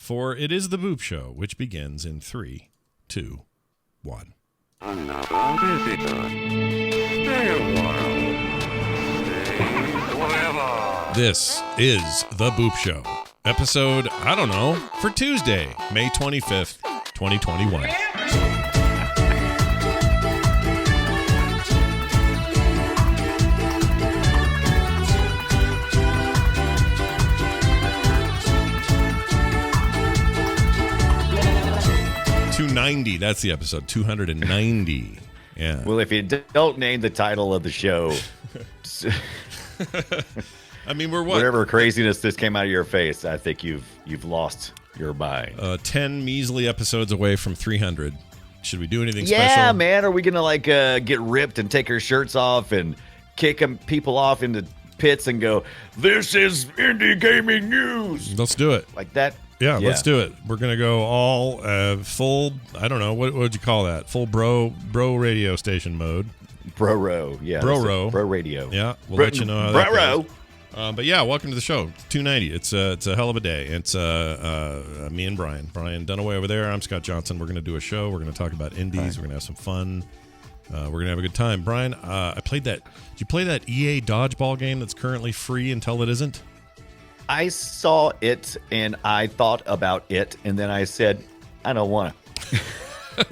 for it is the Boop Show, which begins in 3, 2, 1. Another visitor. Stay a while. Stay forever. This is the Boop Show, episode, I don't know, for Tuesday, May 25th, 2021. $290. That's the episode. 290. Yeah. Well, if you don't name the title of the show, I mean, we're what? Whatever craziness this came out of your face, I think you've lost your mind. 10 measly episodes away from 300. Should we do anything special? Yeah, man. Are we gonna get ripped and take our shirts off and kick people off into pits and go, "This is indie gaming news"? Let's do it. Like that. Yeah, let's do it. We're going to go all full, I don't know, what would you call that? Full bro radio station mode. Bro-ro, yeah. Bro-ro. Bro radio. Yeah, we'll let you know how that Bro-ro. goes. But yeah, welcome to the show. 290. It's a hell of a day. It's me and Brian. Brian Dunaway over there. I'm Scott Johnson. We're going to do a show. We're going to talk about indies. Right. We're going to have some fun. We're going to have a good time. Brian, I played that. Did you play that EA dodgeball game that's currently free until it isn't? I saw it and I thought about it, and then I said, I don't want to.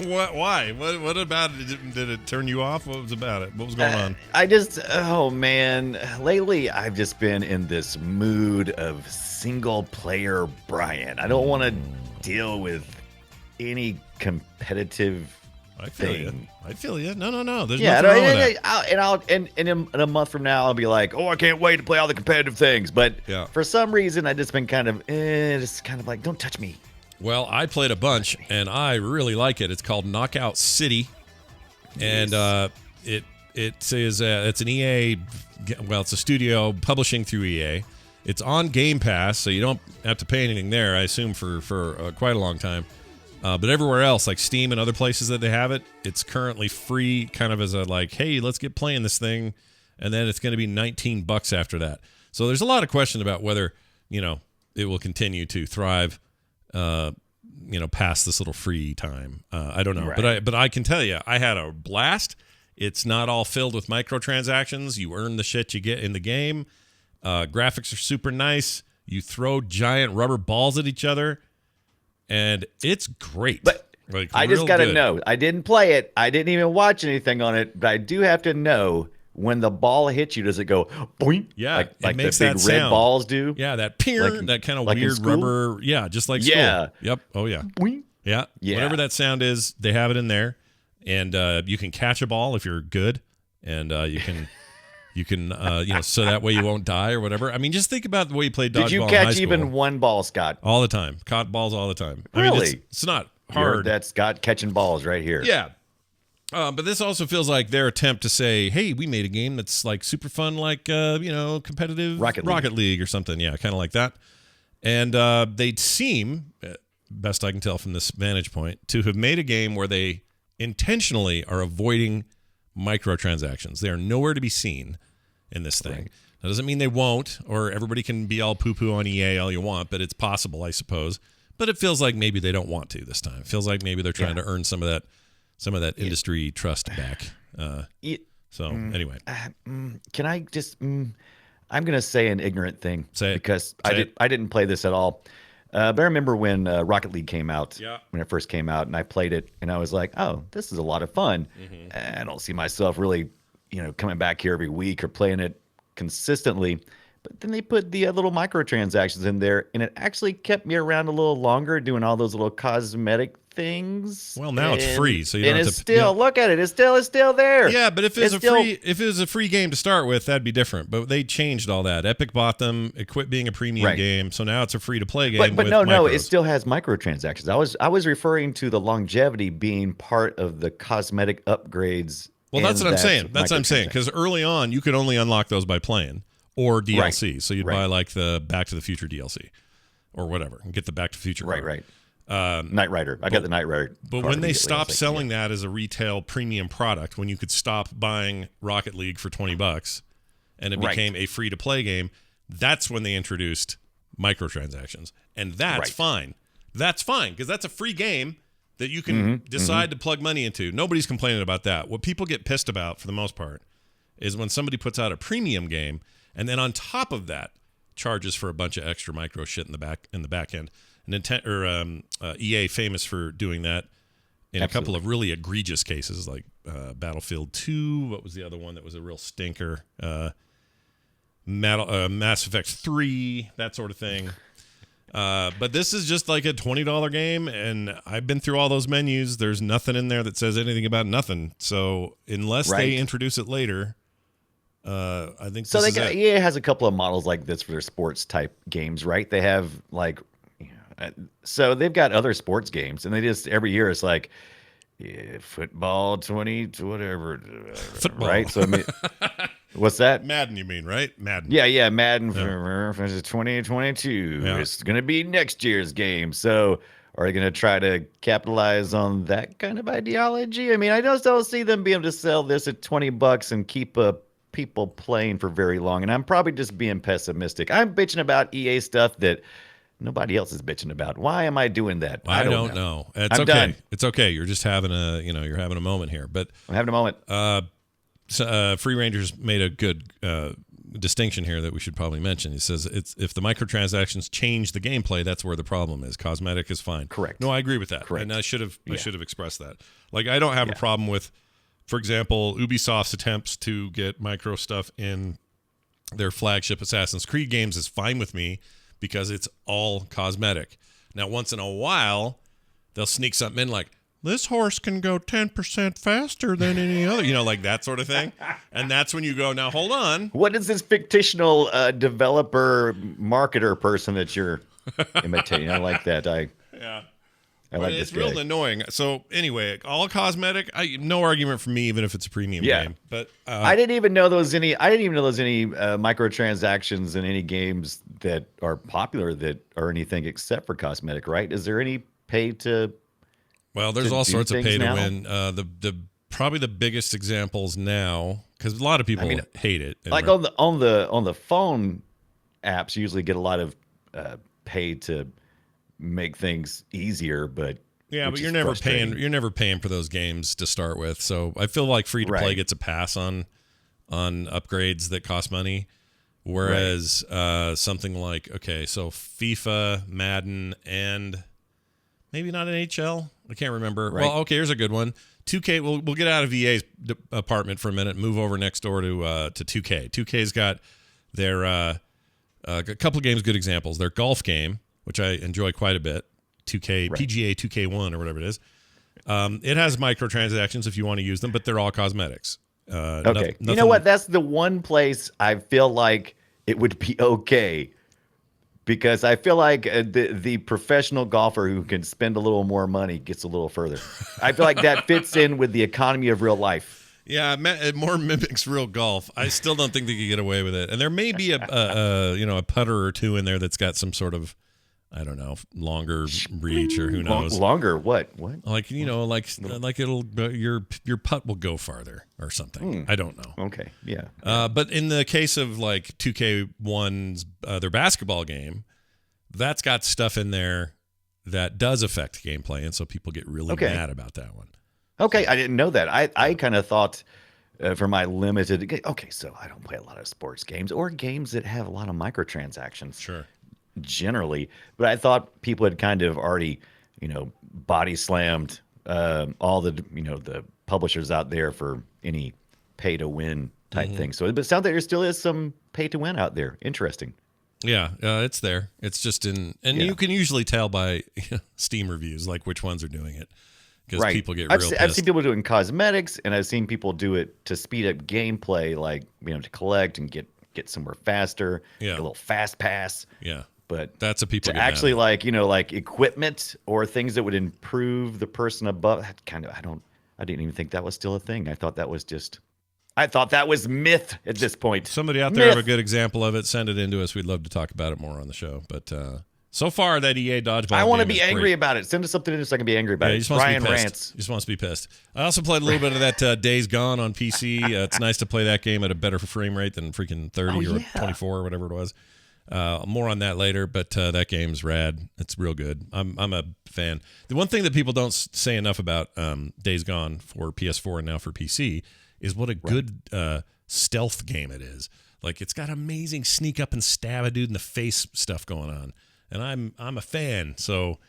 What? Why? What about it? Did it turn you off? What was about it? What was going on? Oh man, lately I've just been in this mood of single player Brian. I don't want to deal with any competitive I feel you. No. There's nothing wrong with that. And in a month from now, I'll be like, oh, I can't wait to play all the competitive things. But for some reason, I just been kind of like, don't touch me. Well, I played a bunch, and I really like it. It's called Knockout City, and it's an EA. Well, it's a studio publishing through EA. It's on Game Pass, so you don't have to pay anything there. I assume for quite a long time. But everywhere else, like Steam and other places that they have it, it's currently free, kind of as a like, hey, let's get playing this thing, and then it's going to be $19 after that. So there's a lot of question about whether it will continue to thrive, past this little free time. I don't know, right. but I can tell you, I had a blast. It's not all filled with microtransactions. You earn the shit you get in the game. Graphics are super nice. You throw giant rubber balls at each other. And it's great. But I just got to know. I didn't play it. I didn't even watch anything on it. But I do have to know, when the ball hits you, does it go boing? Yeah, like makes the big that red sound. Balls do? Yeah, that peer, that kind of weird rubber. Yeah, just like school. Yeah. Yep. Oh, yeah. Boing. Yeah. Whatever that sound is, they have it in there. And you can catch a ball if you're good. And you can... so that way you won't die or whatever. I mean, just think about the way you played dodgeball in high school. Did you catch even one ball, Scott? All the time. Caught balls all the time. Really? I mean, it's not hard. That's Scott catching balls right here. Yeah. But this also feels like their attempt to say, hey, we made a game that's like super fun, like, competitive Rocket League or something. Yeah, kind of like that. And they seem, best I can tell from this vantage point, to have made a game where they intentionally are avoiding microtransactions. They are nowhere to be seen in this thing. Right. That doesn't mean they won't, or everybody can be all poo-poo on EA all you want, but it's possible, I suppose. But it feels like maybe they don't want to this time. It feels like maybe they're trying to earn some of that industry trust back. Anyway. Can I just... I'm going to say an ignorant thing. Say it. Because I didn't play this at all. But I remember when Rocket League came out, when it first came out, and I played it, and I was like, oh, this is a lot of fun. Mm-hmm. I don't see myself really, coming back here every week or playing it consistently. But then they put the little microtransactions in there, and it actually kept me around a little longer doing all those little cosmetic things. Well, now it's free, so you don't have to... And it's still, look at it, it's still there. Yeah, but if it was a free game to start with, that'd be different. But they changed all that. Epic bought them, it quit being a premium game, so now it's a free-to-play game. But no, it still has microtransactions. I was referring to the longevity being part of the cosmetic upgrades. Well, that's what I'm saying. That's what I'm saying, because early on, you could only unlock those by playing. Or DLC. Right. So you'd buy like the Back to the Future DLC or whatever and get the Back to the Future card. Right. Knight Rider. I got the Knight Rider. But when they stopped selling that as a retail premium product, when you could stop buying Rocket League for $20 and it became a free-to-play game, that's when they introduced microtransactions. And that's fine. that's fine because that's a free game that you can decide to plug money into. Nobody's complaining about that. What people get pissed about, for the most part, is when somebody puts out a premium game and then on top of that charges for a bunch of extra micro shit in the back end. EA famous for doing that in a couple of really egregious cases, like Battlefield 2. What was the other one that was a real stinker? Mass Effect 3, that sort of thing. But this is just like a $20 game, and I've been through all those menus. There's nothing in there that says anything about nothing. So unless they introduce it later, I think so. EA has a couple of models like this for their sports type games, right? They have like, so they've got other sports games, and they just every year it's like football 20 to whatever, football. Right? So I mean, what's that? Madden, you mean, right? Madden. Yeah, Madden for 2022. Yeah. It's going to be next year's game. So are they going to try to capitalize on that kind of ideology? I mean, I just don't see them being able to sell this at $20 and keep people playing for very long. And I'm probably just being pessimistic. I'm bitching about EA stuff that nobody else is bitching about. Why am I doing that? I don't know. It's okay. Done. It's okay. You're just having you're having a moment here. But I'm having a moment. Free Rangers made a good distinction here that we should probably mention. He says if the microtransactions change the gameplay, that's where the problem is. Cosmetic is fine. Correct. No, I agree with that. Correct. And I should have expressed that. Like I don't have a problem with, for example, Ubisoft's attempts to get micro stuff in their flagship Assassin's Creed games is fine with me because it's all cosmetic. Now, once in a while, they'll sneak something in like, this horse can go 10% faster than any other, like that sort of thing. And that's when you go, now hold on. What is this fictional developer, marketer person that you're imitating? I like that. I like it's real annoying. So anyway, all cosmetic. No argument for me, even if it's a premium game. But I didn't even know there was any microtransactions in any games that are popular that are anything except for cosmetic. Right? Is there any pay to? Well, there's all sorts of pay to win. The probably the biggest examples now, because a lot of people hate it. Like on the phone apps, usually get a lot of pay to make things easier, but but you're never paying. You're never paying for those games to start with. So I feel like free to play gets a pass on upgrades that cost money, whereas something like so FIFA, Madden, and maybe not NHL. I can't remember. Right. Well, okay, here's a good one. 2K. We'll get out of EA's apartment for a minute. Move over next door to 2K. 2K's got their a couple of games. Good examples. Their golf game, which I enjoy quite a bit. 2K PGA 2K1 or whatever it is. It has microtransactions if you want to use them, but they're all cosmetics. Okay. You know what? That's the one place I feel like it would be okay. Because I feel like the professional golfer who can spend a little more money gets a little further. I feel like that fits in with the economy of real life. Yeah, it more mimics real golf. I still don't think they could get away with it. And there may be a putter or two in there that's got some sort of, I don't know, longer reach or who knows. Longer what? Like like it'll your putt will go farther or something. I don't know. Okay, yeah. But in the case of like 2K1's their basketball game, that's got stuff in there that does affect gameplay, and so people get really mad about that one. Okay, I didn't know that. I kind of thought for my limited. Okay, so I don't play a lot of sports games or games that have a lot of microtransactions. Sure. Generally, but I thought people had kind of already, body slammed all the publishers out there for any pay to win type thing. So, but it sounds like there still is some pay to win out there. Interesting. Yeah, it's there. It's just you can usually tell by Steam reviews like which ones are doing it because people get real pissed. I've seen people doing cosmetics, and I've seen people do it to speed up gameplay, like to collect and get somewhere faster. Yeah, a little fast pass. Yeah. But that's a people to actually like equipment or things that would improve the person above. That I didn't even think that was still a thing. I thought that was myth at this point. Somebody out there have a good example of it. Send it in to us. We'd love to talk about it more on the show. But so far that EA dodgeball. I want to be angry about it. Send us something in so I can be angry about it. Brian rants. He just wants to be pissed. I also played a little bit of that Days Gone on PC. It's nice to play that game at a better frame rate than freaking 30 or 24 or whatever it was. More on that later, but that game's rad. It's real good. I'm a fan. The one thing that people don't say enough about Days Gone for PS4 and now for PC is what a good stealth game it is. Like, it's got amazing sneak up and stab a dude in the face stuff going on, and I'm a fan. So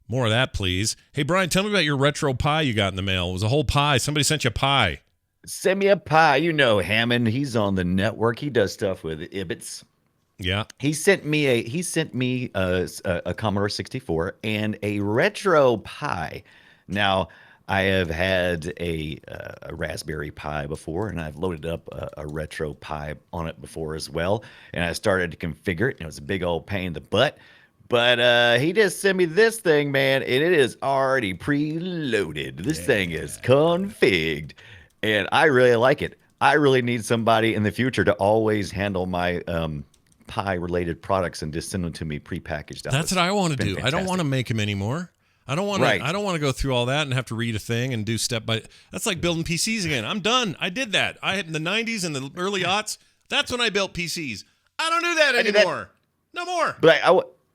more of that, please. Hey, Brian, tell me about your retro pie you got in the mail. It was a whole pie. Somebody sent you a pie. Send me a pie. You know Hammond. He's on the network. He does stuff with Ibits. Yeah. He sent me a Commodore 64 and a retro Pi. Now, I have had a Raspberry Pi before, and I've loaded up a retro Pi on it before as well. And I started to configure it, and it was a big old pain in the butt. But he just sent me this thing, man, and it is already preloaded. This thing is configured, and I really like it. I really need somebody in the future to always handle my Pi-related products and just send them to me prepackaged. That's what I want to do. Fantastic. I don't want to make them anymore. I don't want to. Right. I don't want to go through all that and have to read a thing and do step by. That's like building PCs again. I'm done. I did that. I had in the '90s and the early aughts. That's when I built PCs. I don't do that anymore. No more. But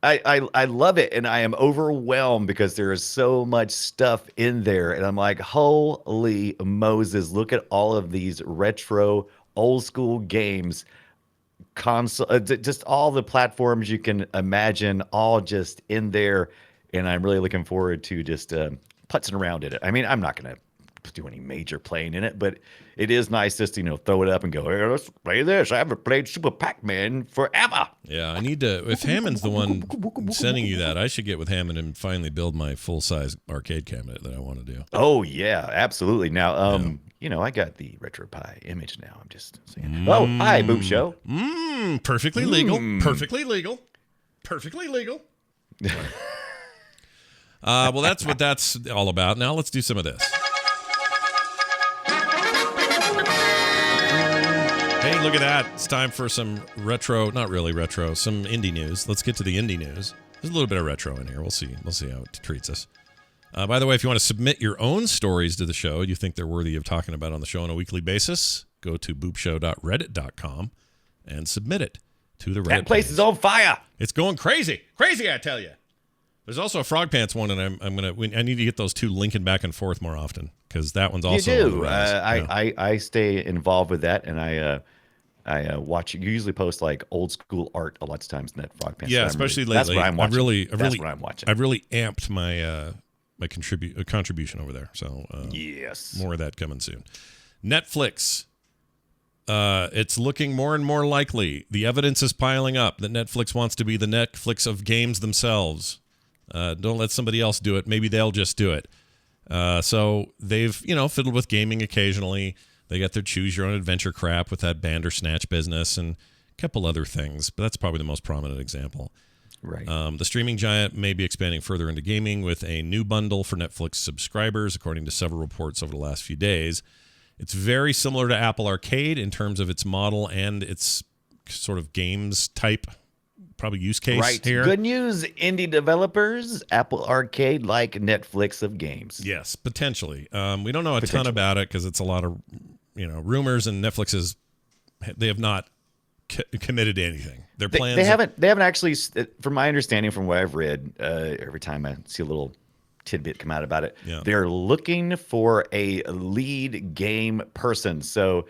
I love it, and I am overwhelmed because there is so much stuff in there, and I'm like, holy Moses! Look at all of these retro, old school games. Console, just all the platforms you can imagine, all just in there, and I'm really looking forward to just putzing around in it. I mean, I'm not gonna do any major playing in it, but it is nice just to throw it up and go, hey, let's play this. I haven't played Super Pac-Man forever. Yeah, I need to. If Hammond's the one sending you that, I should get with Hammond and finally build my full-size arcade cabinet that I want to do. Oh yeah, absolutely. Now, I got the RetroPie image now. I'm just saying. Oh, hi, Boop Show. Perfectly legal. Perfectly legal. Perfectly legal. Well, that's what that's all about. Now let's do some of this. Hey, look at that. It's time for some retro, not really retro, some indie news. Let's get to the indie news. There's a little bit of retro in here. We'll see. We'll see how it treats us. By the way, if you want to submit your own stories to the show you think they're worthy of talking about on the show on a weekly basis, go to boopshow.reddit.com and submit it to the Reddit That place page. is on fire. It's going crazy. Crazy, I tell you. There's also a Frog Pants one, and I need to get those two linking back and forth more often because that one's also. You do. I stay involved with that, and I watch. You usually post like old school art a lot of times in that Frog Pants. Yeah, especially lately. That's what I'm watching. That's what I'm watching. I've really amped my my contribution over there. So yes, more of that coming soon. Netflix. It's looking more and more likely. The evidence is piling up that Netflix wants to be the Netflix of games themselves. Don't let somebody else do it. Maybe they'll just do it. So they've, fiddled with gaming occasionally. They got their choose your own adventure crap with that Bandersnatch business and a couple other things, but that's probably the most prominent example. Right. The streaming giant may be expanding further into gaming with a new bundle for Netflix subscribers, according to several reports over the last few days. It's very similar to Apple Arcade in terms of its model and its sort of games type, probably use case here. Good news, indie developers. Apple Arcade like Netflix of games. Yes, potentially. We don't know a ton about it because it's a lot of rumors, and Netflix they have not committed to anything. Their plans. They haven't actually, from my understanding, from what I've read, every time I see a little tidbit come out about it, they're looking for a lead game person. So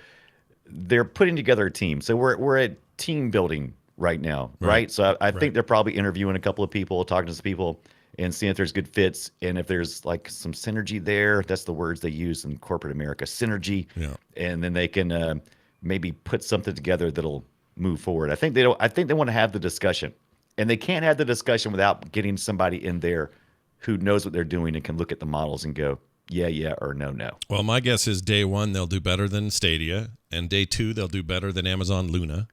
they're putting together a team. So we're at team building right now, right? So I think they're probably interviewing a couple of people, talking to some people, and seeing if there's good fits and if there's like some synergy there. That's the words they use in corporate America, synergy. Yeah. And then they can maybe put something together that'll move forward. I think they want to have the discussion, and they can't have the discussion without getting somebody in there who knows what they're doing and can look at the models and go, yeah, or no. Well, my guess is day one they'll do better than Stadia, and day two they'll do better than Amazon Luna.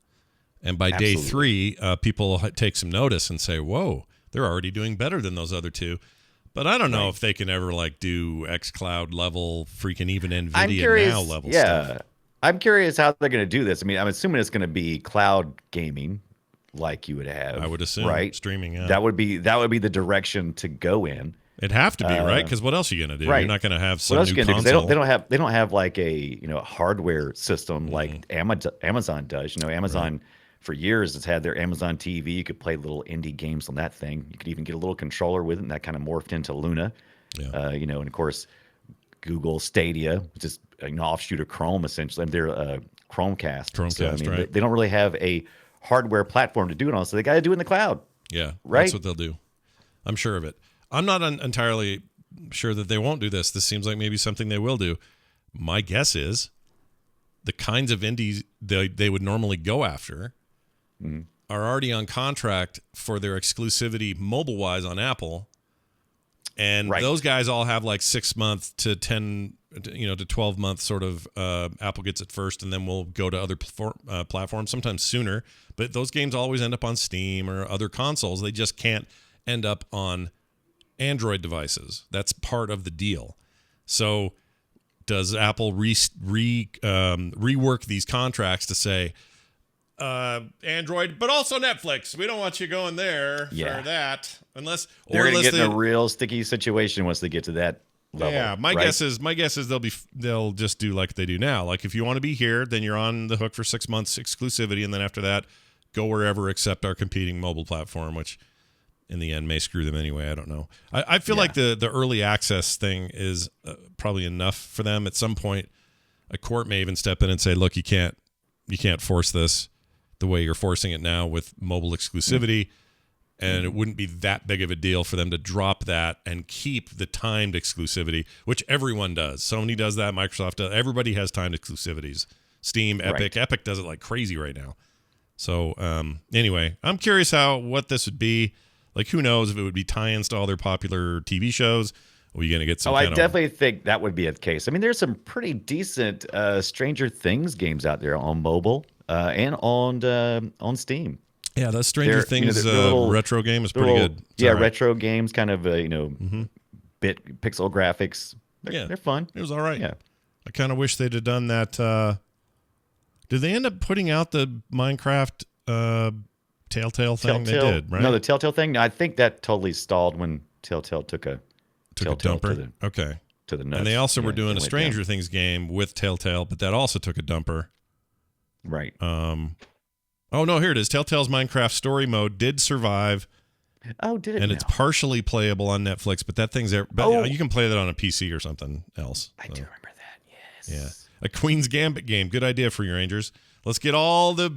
And by day three, people will take some notice and say, whoa, they're already doing better than those other two. But I don't know if they can ever do xCloud level, freaking even NVIDIA Now level stuff. I'm curious how they're going to do this. I mean, I'm assuming it's going to be cloud gaming like you would have. I would assume, right? Streaming. Yeah. That would be the direction to go in. It'd have to be, right? Because what else are you going to do? Right. You're not going to have some new console. They don't have like a hardware system like Amazon does. Amazon for years it's had their Amazon TV. You could play little indie games on that thing. You could even get a little controller with it, and that kind of morphed into Luna. Yeah. And of course, Google Stadia, which is an offshoot of Chrome, essentially. And they're Chromecast. Chromecast, so, right. They don't really have a hardware platform to do it on, so they got to do it in the cloud. Yeah, right? That's what they'll do. I'm sure of it. I'm not entirely sure that they won't do this. This seems like maybe something they will do. My guess is the kinds of indies they would normally go after are already on contract for their exclusivity mobile-wise on Apple. And those guys all have like 6 month to 10, to 12 month sort of Apple gets it first, and then we'll go to other platforms sometimes sooner. But those games always end up on Steam or other consoles. They just can't end up on Android devices. That's part of the deal. So does Apple rework these contracts to say Android, but also Netflix? We don't want you going there for that, unless they're going to get in a real sticky situation once they get to that level. Yeah, my guess is they'll just do like they do now. Like if you want to be here, then you're on the hook for 6 months exclusivity, and then after that, go wherever except our competing mobile platform, which in the end may screw them anyway. I don't know. I feel like the early access thing is probably enough for them. At some point, a court may even step in and say, "Look, you can't force this the way you're forcing it now with mobile exclusivity." And it wouldn't be that big of a deal for them to drop that and keep the timed exclusivity, which everyone does. Sony does that. Microsoft does. Everybody has timed exclusivities. Steam, Epic. Epic does it like crazy right now. So anyway, I'm curious what this would be. Like, who knows if it would be tie-ins to all their popular TV shows? Or are you going to get some I definitely think that would be the case. I mean, there's some pretty decent Stranger Things games out there on mobile and on Steam. Yeah, that Stranger Things retro game is pretty good. It's retro games, kind of bit pixel graphics. They're fun. It was all right. Yeah, I kind of wish they'd have done that. Did they end up putting out the Minecraft Telltale thing? They did, right? No, the Telltale thing. I think that totally stalled when Telltale took a dumper. To the nuts. And they also were doing a Stranger Things game with Telltale, but that also took a dumper. Right. Oh, no, here it is. Telltale's Minecraft story mode did survive. Oh, did it? And it's partially playable on Netflix, but that thing's there. But you can play that on a PC or something else. I do remember that, yes. Yeah. A Queen's Gambit game. Good idea for your Rangers. Let's get all the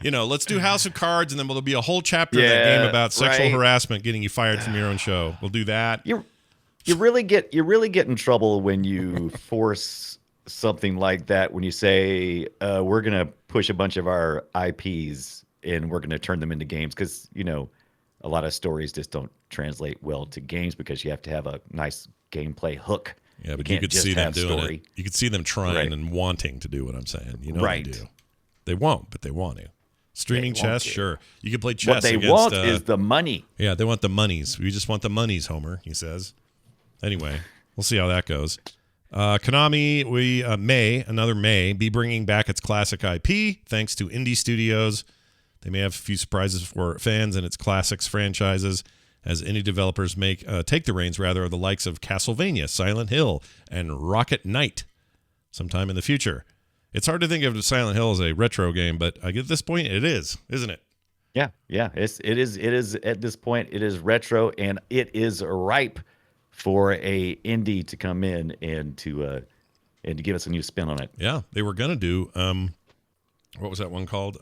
let's do House of Cards, and then there'll be a whole chapter of that game about sexual harassment getting you fired from your own show. We'll do that. You really get in trouble when you force something like that, when you say we're going to push a bunch of our IPs and we're going to turn them into games, because a lot of stories just don't translate well to games because you have to have a nice gameplay hook. Yeah, but you could see them doing it. You could see them trying and wanting to do what I'm saying. They do. They won't, but they want to. Streaming chess, sure. You can play chess. What they want is the money. Yeah, they want the monies. We just want the monies, Homer, he says. Anyway, we'll see how that goes. Konami, may be bringing back its classic IP thanks to indie studios. They may have a few surprises for fans and its classics franchises as indie developers take the reins of the likes of Castlevania, Silent Hill, and Rocket Knight sometime in the future. It's hard to think of Silent Hill as a retro game, but at this point it is, isn't it? Yeah. It is at this point. It is retro, and it is ripe for a indie to come in and to give us a new spin on it. Yeah, they were gonna do what was that one called?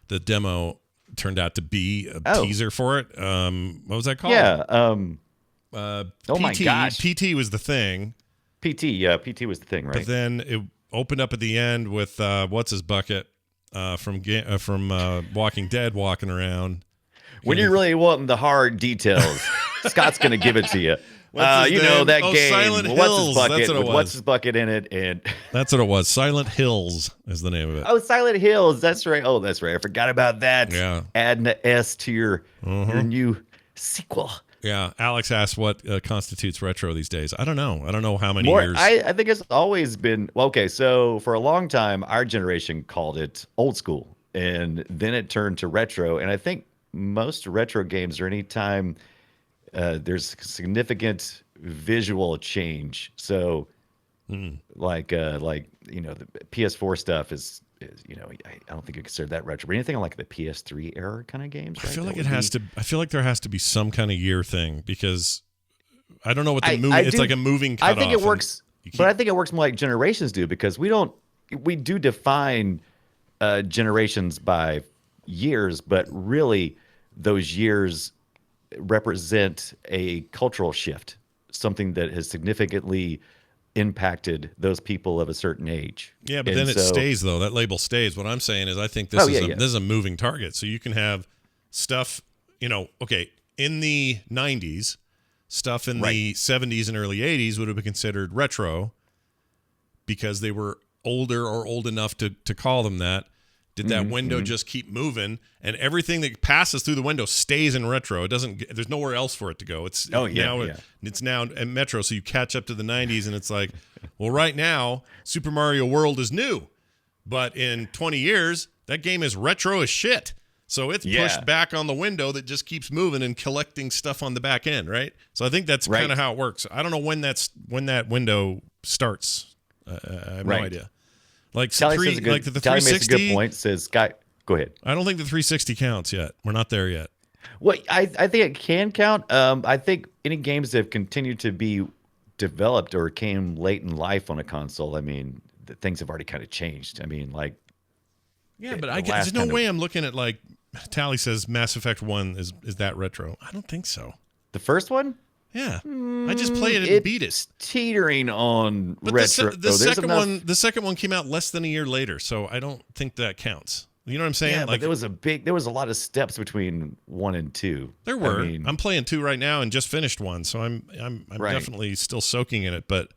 The demo turned out to be a teaser for it. What was that called? Yeah. PT, my gosh. PT was the thing. PT was the thing, right? But then it opened up at the end with what's his bucket from Walking Dead walking around. When you're really wanting the hard details, Scott's going to give it to you. That game. Silent Hills. That's what it was. What's his bucket in it? And that's what it was. Silent Hills is the name of it. Oh, Silent Hills. That's right. Oh, that's right. I forgot about that. Yeah. Adding an S to your new sequel. Yeah. Alex asked what constitutes retro these days. I don't know. I don't know how many years. I think it's always been. Well, okay, so for a long time, our generation called it old school, and then it turned to retro. And I think most retro games are anytime there's significant visual change. So Like the PS4 stuff is I don't think you consider that retro. But anything like the PS3 era kind of games, right? I feel like I feel like there has to be some kind of year thing because I don't know what the movie. It's like a moving cutoff. I think it works, but I think it works more like generations do because we do define generations by years, but really those years represent a cultural shift, something that has significantly impacted those people of a certain age. Yeah, but then it stays though. That label stays. What I'm saying is I think this is a moving target. So you can have stuff, okay, in the 90s, stuff in the 70s and early 80s would have been considered retro because they were older or old enough to call them that. Did that window just keep moving, and everything that passes through the window stays in retro? It doesn't. There's nowhere else for it to go. It's It's now in Metro, so you catch up to the 90s, and it's like, well, right now Super Mario World is new, but in 20 years that game is retro as shit. So it's pushed back on the window that just keeps moving and collecting stuff on the back end, right? So I think that's kind of how it works. I don't know when that window starts. I have no idea. Like the 360 makes a good point. Says, "Guy, go ahead." I don't think the 360 counts yet. We're not there yet. Well, I think it can count. I think any games that have continued to be developed or came late in life on a console, I mean, things have already kind of changed. I mean, like, but there's no way I'm looking at like Tally says Mass Effect 1 is that retro. I don't think so. The first one. Yeah, I just played it and beat it. It's teetering on retro. The second one came out less than a year later, so I don't think that counts. You know what I'm saying? Yeah, like there was a lot of steps between 1 and 2. There were. I'm playing 2 right now and just finished 1, so I'm definitely still soaking in it. But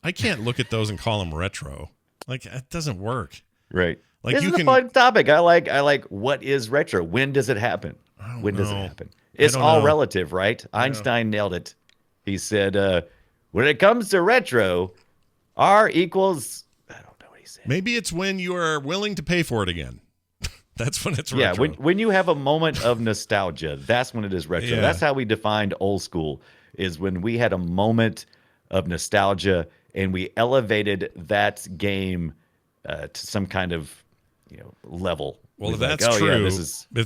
I can't look at those and call them retro. Like it doesn't work. Right. Like this is a fun topic. I like what is retro? When does it happen? When does it happen? It's all relative, right? Einstein nailed it. He said, when it comes to retro, R equals, I don't know what he said. Maybe it's when you are willing to pay for it again. That's when it's retro. Yeah, when you have a moment of nostalgia, that's when it is retro. Yeah. That's how we defined old school, is when we had a moment of nostalgia and we elevated that game to some kind of level. Well, if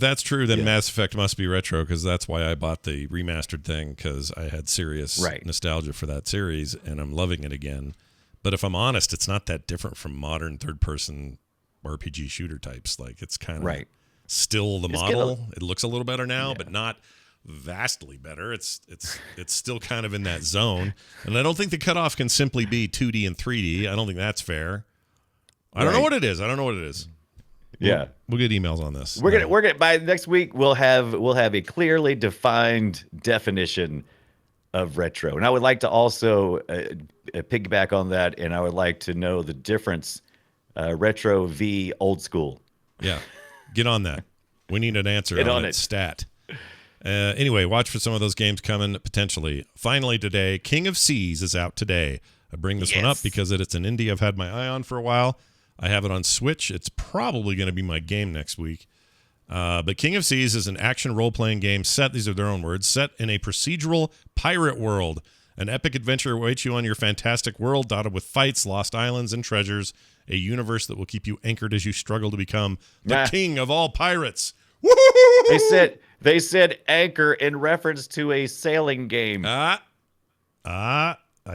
that's true, then Mass Effect must be retro because that's why I bought the remastered thing because I had serious nostalgia for that series and I'm loving it again. But if I'm honest, it's not that different from modern third-person RPG shooter types. Like it's kind of still the model. It looks a little better now, but not vastly better. It's still kind of in that zone. And I don't think the cutoff can simply be 2D and 3D. I don't think that's fair. I don't know what it is. Yeah, we'll get emails on this. We're gonna by next week we'll have a clearly defined definition of retro, and I would like to also piggyback on that, and I would like to know the difference retro v old school. Yeah, get on that. We need an answer on it. Stat. Anyway, watch for some of those games coming potentially. Finally today, King of Seas is out today. I bring this one up because it's an indie I've had my eye on for a while. I have it on Switch. It's probably going to be my game next week. But King of Seas is an action role-playing game set, these are their own words, set in a procedural pirate world. An epic adventure awaits you on your fantastic world, dotted with fights, lost islands, and treasures. A universe that will keep you anchored as you struggle to become the king of all pirates. Woo-hoo-hoo-hoo-hoo! They said anchor in reference to a sailing game. I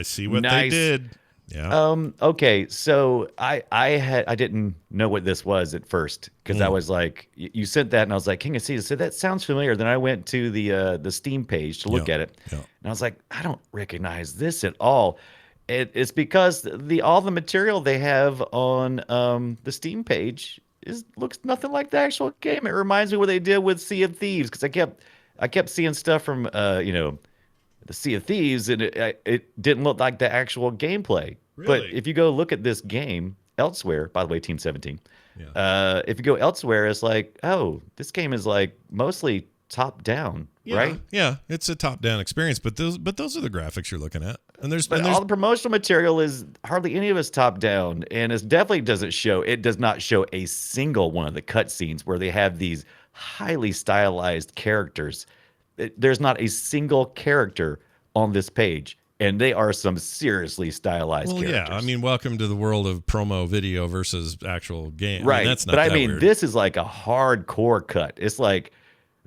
see what they did. Yeah. Okay. So I didn't know what this was at first because I was like, you said that, and I was like, King of Seas. So that sounds familiar. Then I went to the Steam page to look at it, and I was like, I don't recognize this at all. It's because all the material they have on the Steam page looks nothing like the actual game. It reminds me of what they did with Sea of Thieves because I kept seeing stuff from the Sea of Thieves, and it didn't look like the actual gameplay. Really? But if you go look at this game elsewhere, by the way, Team 17, if you go elsewhere, it's like, oh, this game is like mostly top down, right? Yeah, it's a top down experience, but those are the graphics you're looking at. And all the promotional material is hardly any of it's top down, and it definitely does not show a single one of the cutscenes where they have these highly stylized characters. There's not a single character on this page, and they are some seriously stylized characters. Yeah, I mean, welcome to the world of promo video versus actual game. Right. I mean, that's not but I that mean, weird. this is like a hardcore cut. It's like,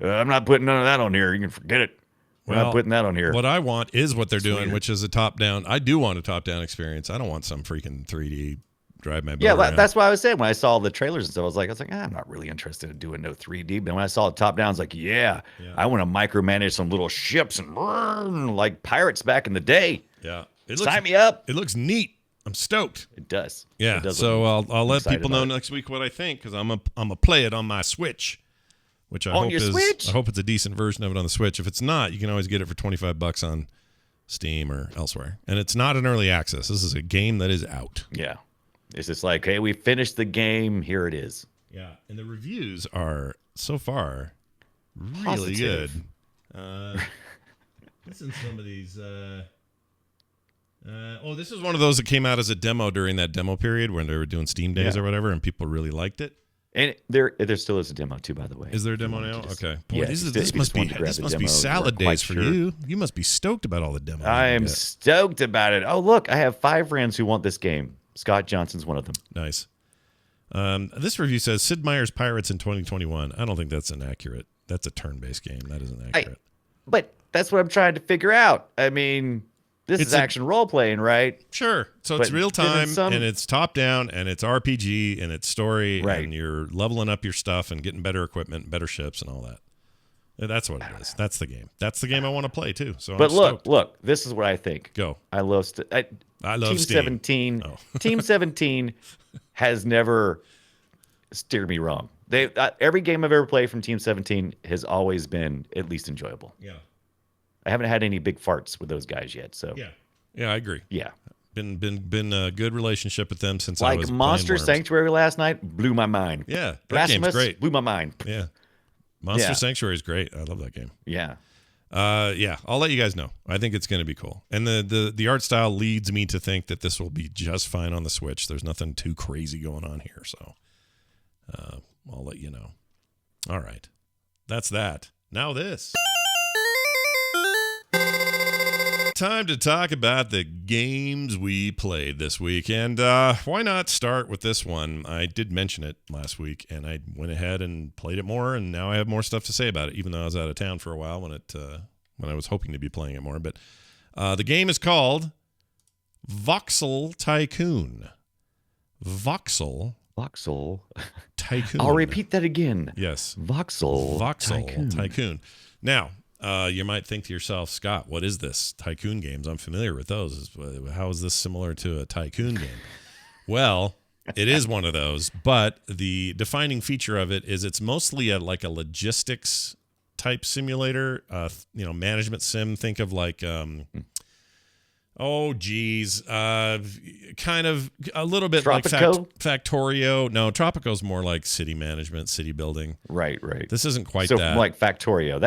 I'm not putting none of that on here. You can forget it. We're not putting that on here. What I want is what they're doing, which is a top-down. I do want a top-down experience. I don't want some freaking 3D drive my boat around. That's what I was saying when I saw the trailers and stuff. I was like, I'm not really interested in doing no 3D. But when I saw it top down, I was like, I want to micromanage some little ships and like pirates back in the day. Yeah, sign me up. It looks neat. I'm stoked. It does. Yeah. It does so I'll let people know next week what I think because I'm a play it on my Switch. Which I hope it's a decent version of it on the Switch. If it's not, you can always get it for $25 on Steam or elsewhere. And it's not an early access. This is a game that is out. Yeah. It's just like, hey, we finished the game. Here it is. Yeah. And the reviews are so far really Positive. good. Listen to some of these. This is one of those that came out as a demo during that demo period when they were doing Steam Days or whatever, and people really liked it. And there still is a demo too, by the way. Is there a demo now? Okay. Boy, Yeah, this must be salad days for you. You must be stoked about all the demos. I am stoked about it. Oh, look, I have 5 friends who want this game. Scott Johnson's one of them. Nice. This review says Sid Meier's Pirates in 2021. I don't think that's inaccurate. That's a turn-based game. That isn't accurate. But that's what I'm trying to figure out. I mean, this is action role-playing, right? Sure. So it's real time, and it's top-down, and it's RPG, and it's story, and you're leveling up your stuff and getting better equipment, better ships, and all that. And that's what it is. That's the game. That's the game I want to play, too. So but look, this is what I think. Go. I love Team Steam. 17. Team 17 has never steered me wrong. Every game I've ever played from Team 17 has always been at least enjoyable. Yeah. I haven't had any big farts with those guys yet. So yeah, I agree. Yeah, been a good relationship with them since I was Monster Sanctuary last night blew my mind. Yeah, that game's great. Blew my mind. Yeah, Monster Sanctuary is great. I love that game. Yeah. I'll let you guys know. I think it's going to be cool, and the art style leads me to think that this will be just fine on the Switch. There's nothing too crazy going on here, so I'll let you know. All right, that's that. Now this. Time to talk about the games we played this week, and why not start with this one? I did mention it last week, and I went ahead and played it more, and now I have more stuff to say about it, even though I was out of town for a while when I was hoping to be playing it more. But the game is called Voxel Tycoon. Voxel Tycoon. I'll repeat that again. Yes. Voxel Tycoon. Now, you might think to yourself, Scott, what is this? Tycoon games. I'm familiar with those. How is this similar to a tycoon game? Well, it is one of those, but the defining feature of it is it's mostly like a logistics type simulator, management sim. Think of like, kind of a little bit Tropico? like Factorio. No, Tropico's more like city management, city building. Right. This isn't quite so that. Like Factorio.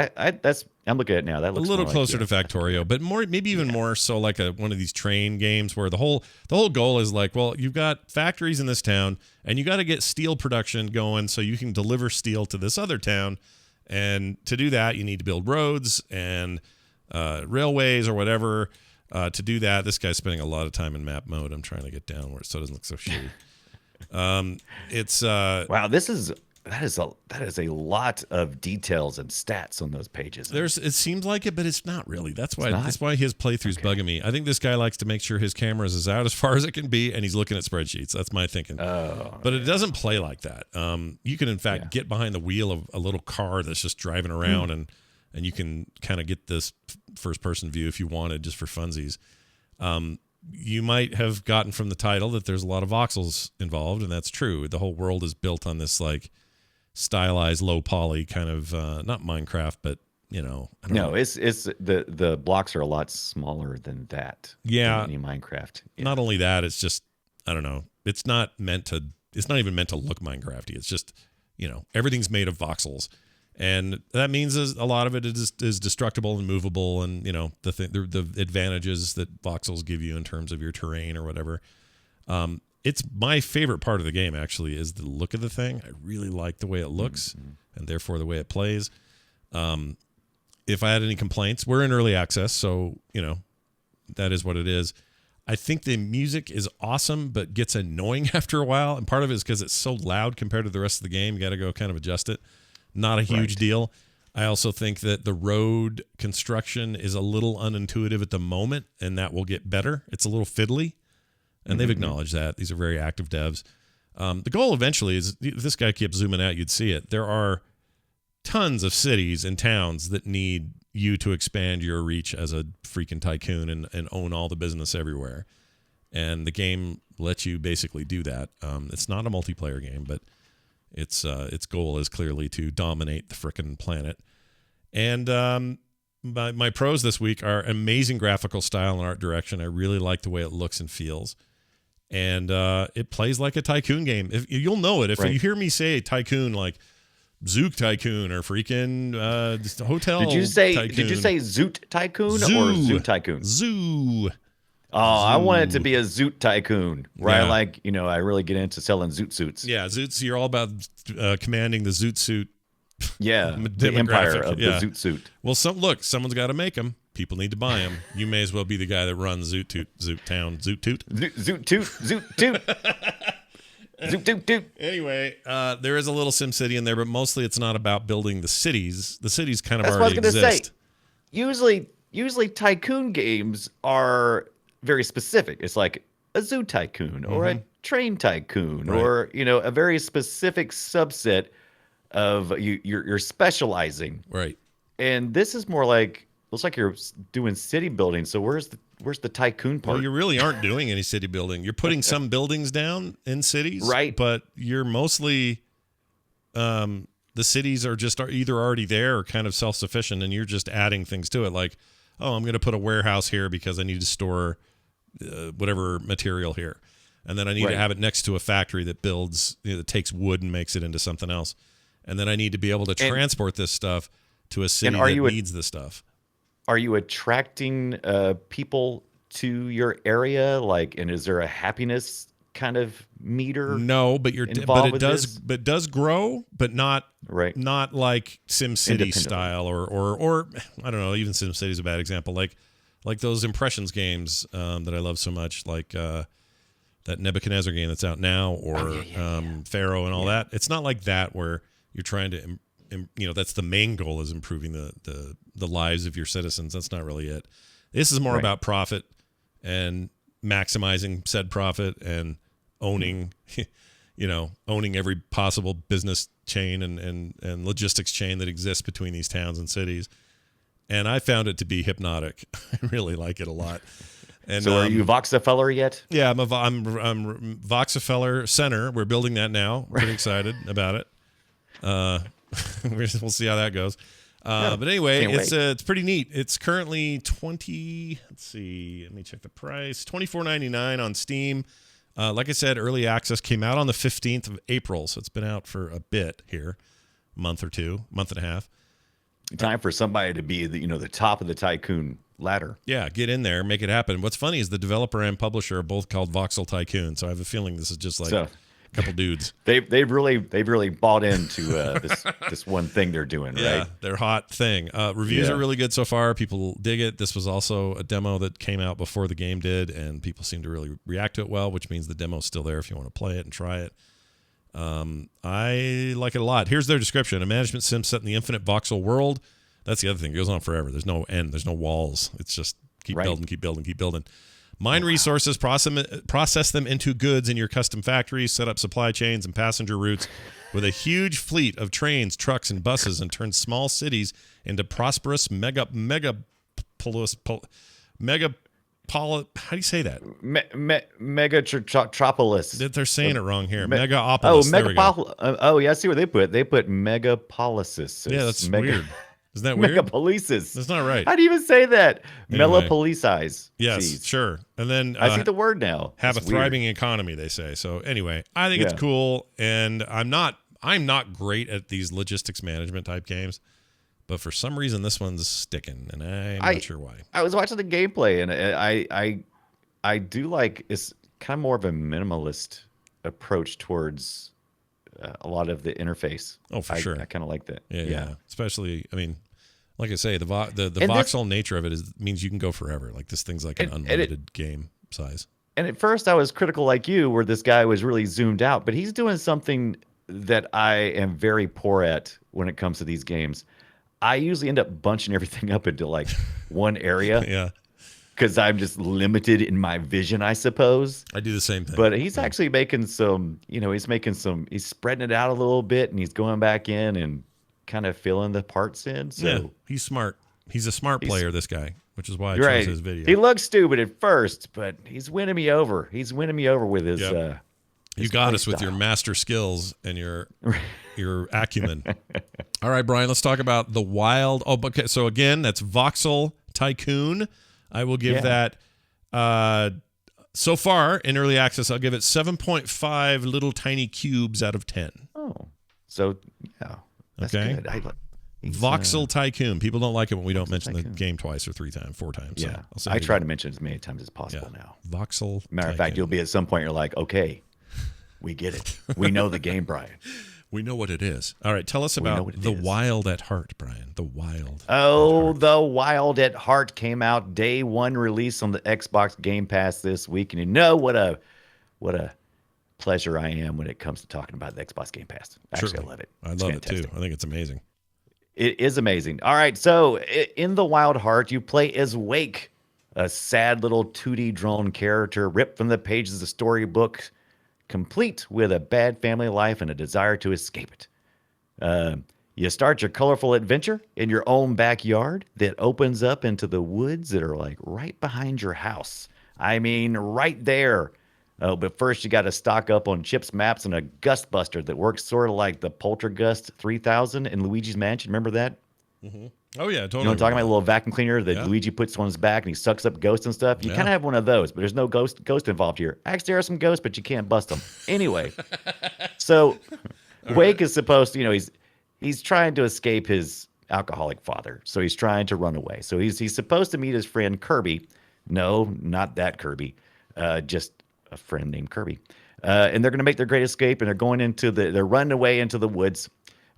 I'm looking at it now. That looks a little closer to Factorio, but maybe even more so like one of these train games where the whole goal is like, well, you've got factories in this town and you got to get steel production going so you can deliver steel to this other town. And to do that, you need to build roads and railways or whatever. To do that, this guy's spending a lot of time in map mode. I'm trying to get down where it so it doesn't look so shitty. It's wow. That is a lot of details and stats on those pages. It seems like it, but it's not really. That's why his playthrough's bugging me. I think this guy likes to make sure his camera is out as far as it can be, and he's looking at spreadsheets. That's my thinking. But it doesn't play like that. You can in fact get behind the wheel of a little car that's just driving around, and you can kind of get this first person view if you wanted, just for funsies. You might have gotten from the title that there's a lot of voxels involved, and that's true. The whole world is built on this like stylized low poly kind of not Minecraft, but I don't know. It's the blocks are a lot smaller than that. Yeah, than any Minecraft. Yeah. Not only that, it's just I don't know. It's not even meant to look Minecrafty. It's just everything's made of voxels, and that means a lot of it is destructible and movable, and the advantages that voxels give you in terms of your terrain or whatever. It's my favorite part of the game, actually, is the look of the thing. I really like the way it looks and therefore the way it plays. If I had any complaints, we're in early access, so, that is what it is. I think the music is awesome, but gets annoying after a while. And part of it is because it's so loud compared to the rest of the game. You got to go kind of adjust it. Not a huge deal. I also think that the road construction is a little unintuitive at the moment, and that will get better. It's a little fiddly, and they've acknowledged that. These are very active devs. The goal eventually is, if this guy keeps zooming out, you'd see it. There are tons of cities and towns that need you to expand your reach as a freaking tycoon and own all the business everywhere. And the game lets you basically do that. It's not a multiplayer game, but its goal is clearly to dominate the frickin' planet. And my pros this week are amazing graphical style and art direction. I really like the way it looks and feels. And it plays like a tycoon game. You'll know it. If you hear me say tycoon, like Zook Tycoon or freaking Hotel Did you say Zoot Tycoon or Zoo Tycoon? Zoo. Oh, I want it to be a Zoot Tycoon, where I really get into selling Zoot suits. Yeah, Zoots. You're all about commanding the Zoot suit. Yeah, the empire of the Zoot suit. Well, someone's got to make them. People need to buy them. You may as well be the guy that runs Zoot Town. Zoot Toot. Zoot Toot. Zoot Toot Toot. Anyway, there is a little SimCity in there, but mostly it's not about building the cities. The cities kind of That's already what I was gonna exist. Say. Usually tycoon games are very specific. It's like a zoo tycoon or a train tycoon or a very specific subset of you're specializing. Right. And this is more like, looks like you're doing city building. So where's the tycoon part? Well, you really aren't doing any city building. You're putting some buildings down in cities, right? But you're mostly the cities are either already there or kind of self-sufficient, and you're just adding things to it. Like, oh, I'm going to put a warehouse here because I need to store whatever material here, and then I need to have it next to a factory that builds, that takes wood and makes it into something else, and then I need to be able to transport this stuff to a city that needs this stuff. Are you attracting people to your area? And is there a happiness kind of meter? No, but it does grow, but not like SimCity style or I don't know. Even SimCity is a bad example. Like those Impressions games that I love so much, like that Nebuchadnezzar game that's out now, or Pharaoh and all that. It's not like that where you're trying to that's the main goal, is improving the lives of your citizens. That's not really it. This is more about profit and maximizing said profit and owning, owning every possible business chain and logistics chain that exists between these towns and cities. And I found it to be hypnotic. I really like it a lot. And, so are you Voxefeller yet? Yeah, I'm Voxefeller Center. We're building that now. Pretty excited about it. We'll see how that goes. But anyway, it's pretty neat. It's currently let me check the price. $24.99 on Steam. Like I said, early access came out on the 15th of April, so it's been out for a bit here, month and a half. Time for somebody to be the top of the tycoon ladder. Yeah, get in there, make it happen. What's funny is the developer and publisher are both called Voxel Tycoon, so I have a feeling this is just like a couple dudes. They've really bought into this one thing they're doing, right? Yeah, their hot thing. Reviews are really good so far. People dig it. This was also a demo that came out before the game did, and people seem to really react to it well, which means the demo's still there if you want to play it and try it. I like it a lot. Here's their description: a management sim set in the infinite voxel world. That's the other thing. It goes on forever. There's no end. There's no walls. It's just keep building. Mine resources, process them into goods in your custom factories, set up supply chains and passenger routes with a huge fleet of trains, trucks, and buses, and turn small cities into prosperous how do you say that? Megatropolis. They're saying it wrong here. Megaopolis. Oh, megapolis. Yeah, I see where they put. They put megapolises. Yeah, that's weird. Isn't that weird? Megapolises. That's not right. How do you even say that? Anyway. Melopolicize. Yes, sure. And then I see the word now. Have a thriving economy, they say. So anyway, I think it's cool, and I'm not great at these logistics management type games, but for some reason this one's sticking, and I'm not sure why. I was watching the gameplay, and I do like, it's kind of more of a minimalist approach towards a lot of the interface. Oh, for sure. I kind of like that. Yeah. Especially, Like I say, the voxel nature of it means you can go forever. Like this thing's like an unlimited game size. And at first I was critical like you, where this guy was really zoomed out, but he's doing something that I am very poor at when it comes to these games. I usually end up bunching everything up into like one area. Yeah. Because I'm just limited in my vision, I suppose. I do the same thing. But he's actually making some, he's spreading it out a little bit, and he's going back in and kind of filling the parts in. So yeah, he's smart. He's a smart player, this guy, which is why I chose right. his video. He looks stupid at first, but he's winning me over. He's winning me over with his. Yep. You got us with your master skills and your acumen. All right, Brian, let's talk about the wild. Oh, okay. So again, that's Voxel Tycoon. I will give that. So far in early access, I'll give it 7.5 little tiny cubes out of 10. Oh, so yeah, that's good. Voxel Tycoon. People don't like it when we don't mention the game twice or 4 times. Yeah, so I try to mention it as many times as possible now. Voxel. Matter of fact, you'll be at some point. You're like, okay, we get it. We know the game, Brian. We know what it is. All right, tell us about The Wild at Heart, Brian. The Wild. Oh, The Wild at Heart came out day 1 release on the Xbox Game Pass this week, and you know what a pleasure I am when it comes to talking about the Xbox Game Pass. Actually, I love it. I love it too. I think it's amazing. It is amazing. All right, so in The Wild Heart, you play as Wake, a sad little 2D drone character ripped from the pages of the storybook, complete with a bad family life and a desire to escape it. You start your colorful adventure in your own backyard that opens up into the woods that are like right behind your house. I mean, right there. But first, you got to stock up on Chip's maps and a gust buster that works sort of like the Poltergust 3000 in Luigi's Mansion. Remember that? Mm-hmm. Oh, yeah, totally. You know what I'm talking about? A little vacuum cleaner that Luigi puts on his back and he sucks up ghosts and stuff. You kind of have one of those, but there's no ghost involved here. Actually, there are some ghosts, but you can't bust them. Anyway, so Wake is supposed to, he's trying to escape his alcoholic father. So he's trying to run away. So he's supposed to meet his friend Kirby. No, not that Kirby. Just a friend named Kirby. And they're going to make their great escape, and they're running away into the woods.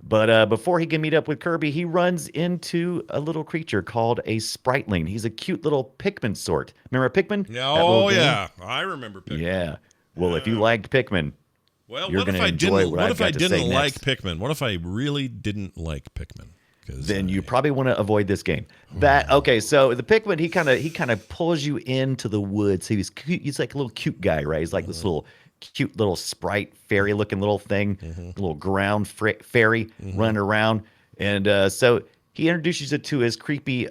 But before he can meet up with Kirby, he runs into a little creature called a Spriteling. He's a cute little Pikmin sort. Remember Pikmin? Oh, yeah. I remember Pikmin. Yeah. Well, if you liked Pikmin, you're going to enjoy what I didn't like Pikmin? What if I really didn't like Pikmin? Then you probably want to avoid this game. So the Pikmin, he kind of pulls you into the woods. He's like a little cute guy, right? He's like this little cute little sprite fairy looking little thing, little ground fairy running around. And so he introduces you to his creepy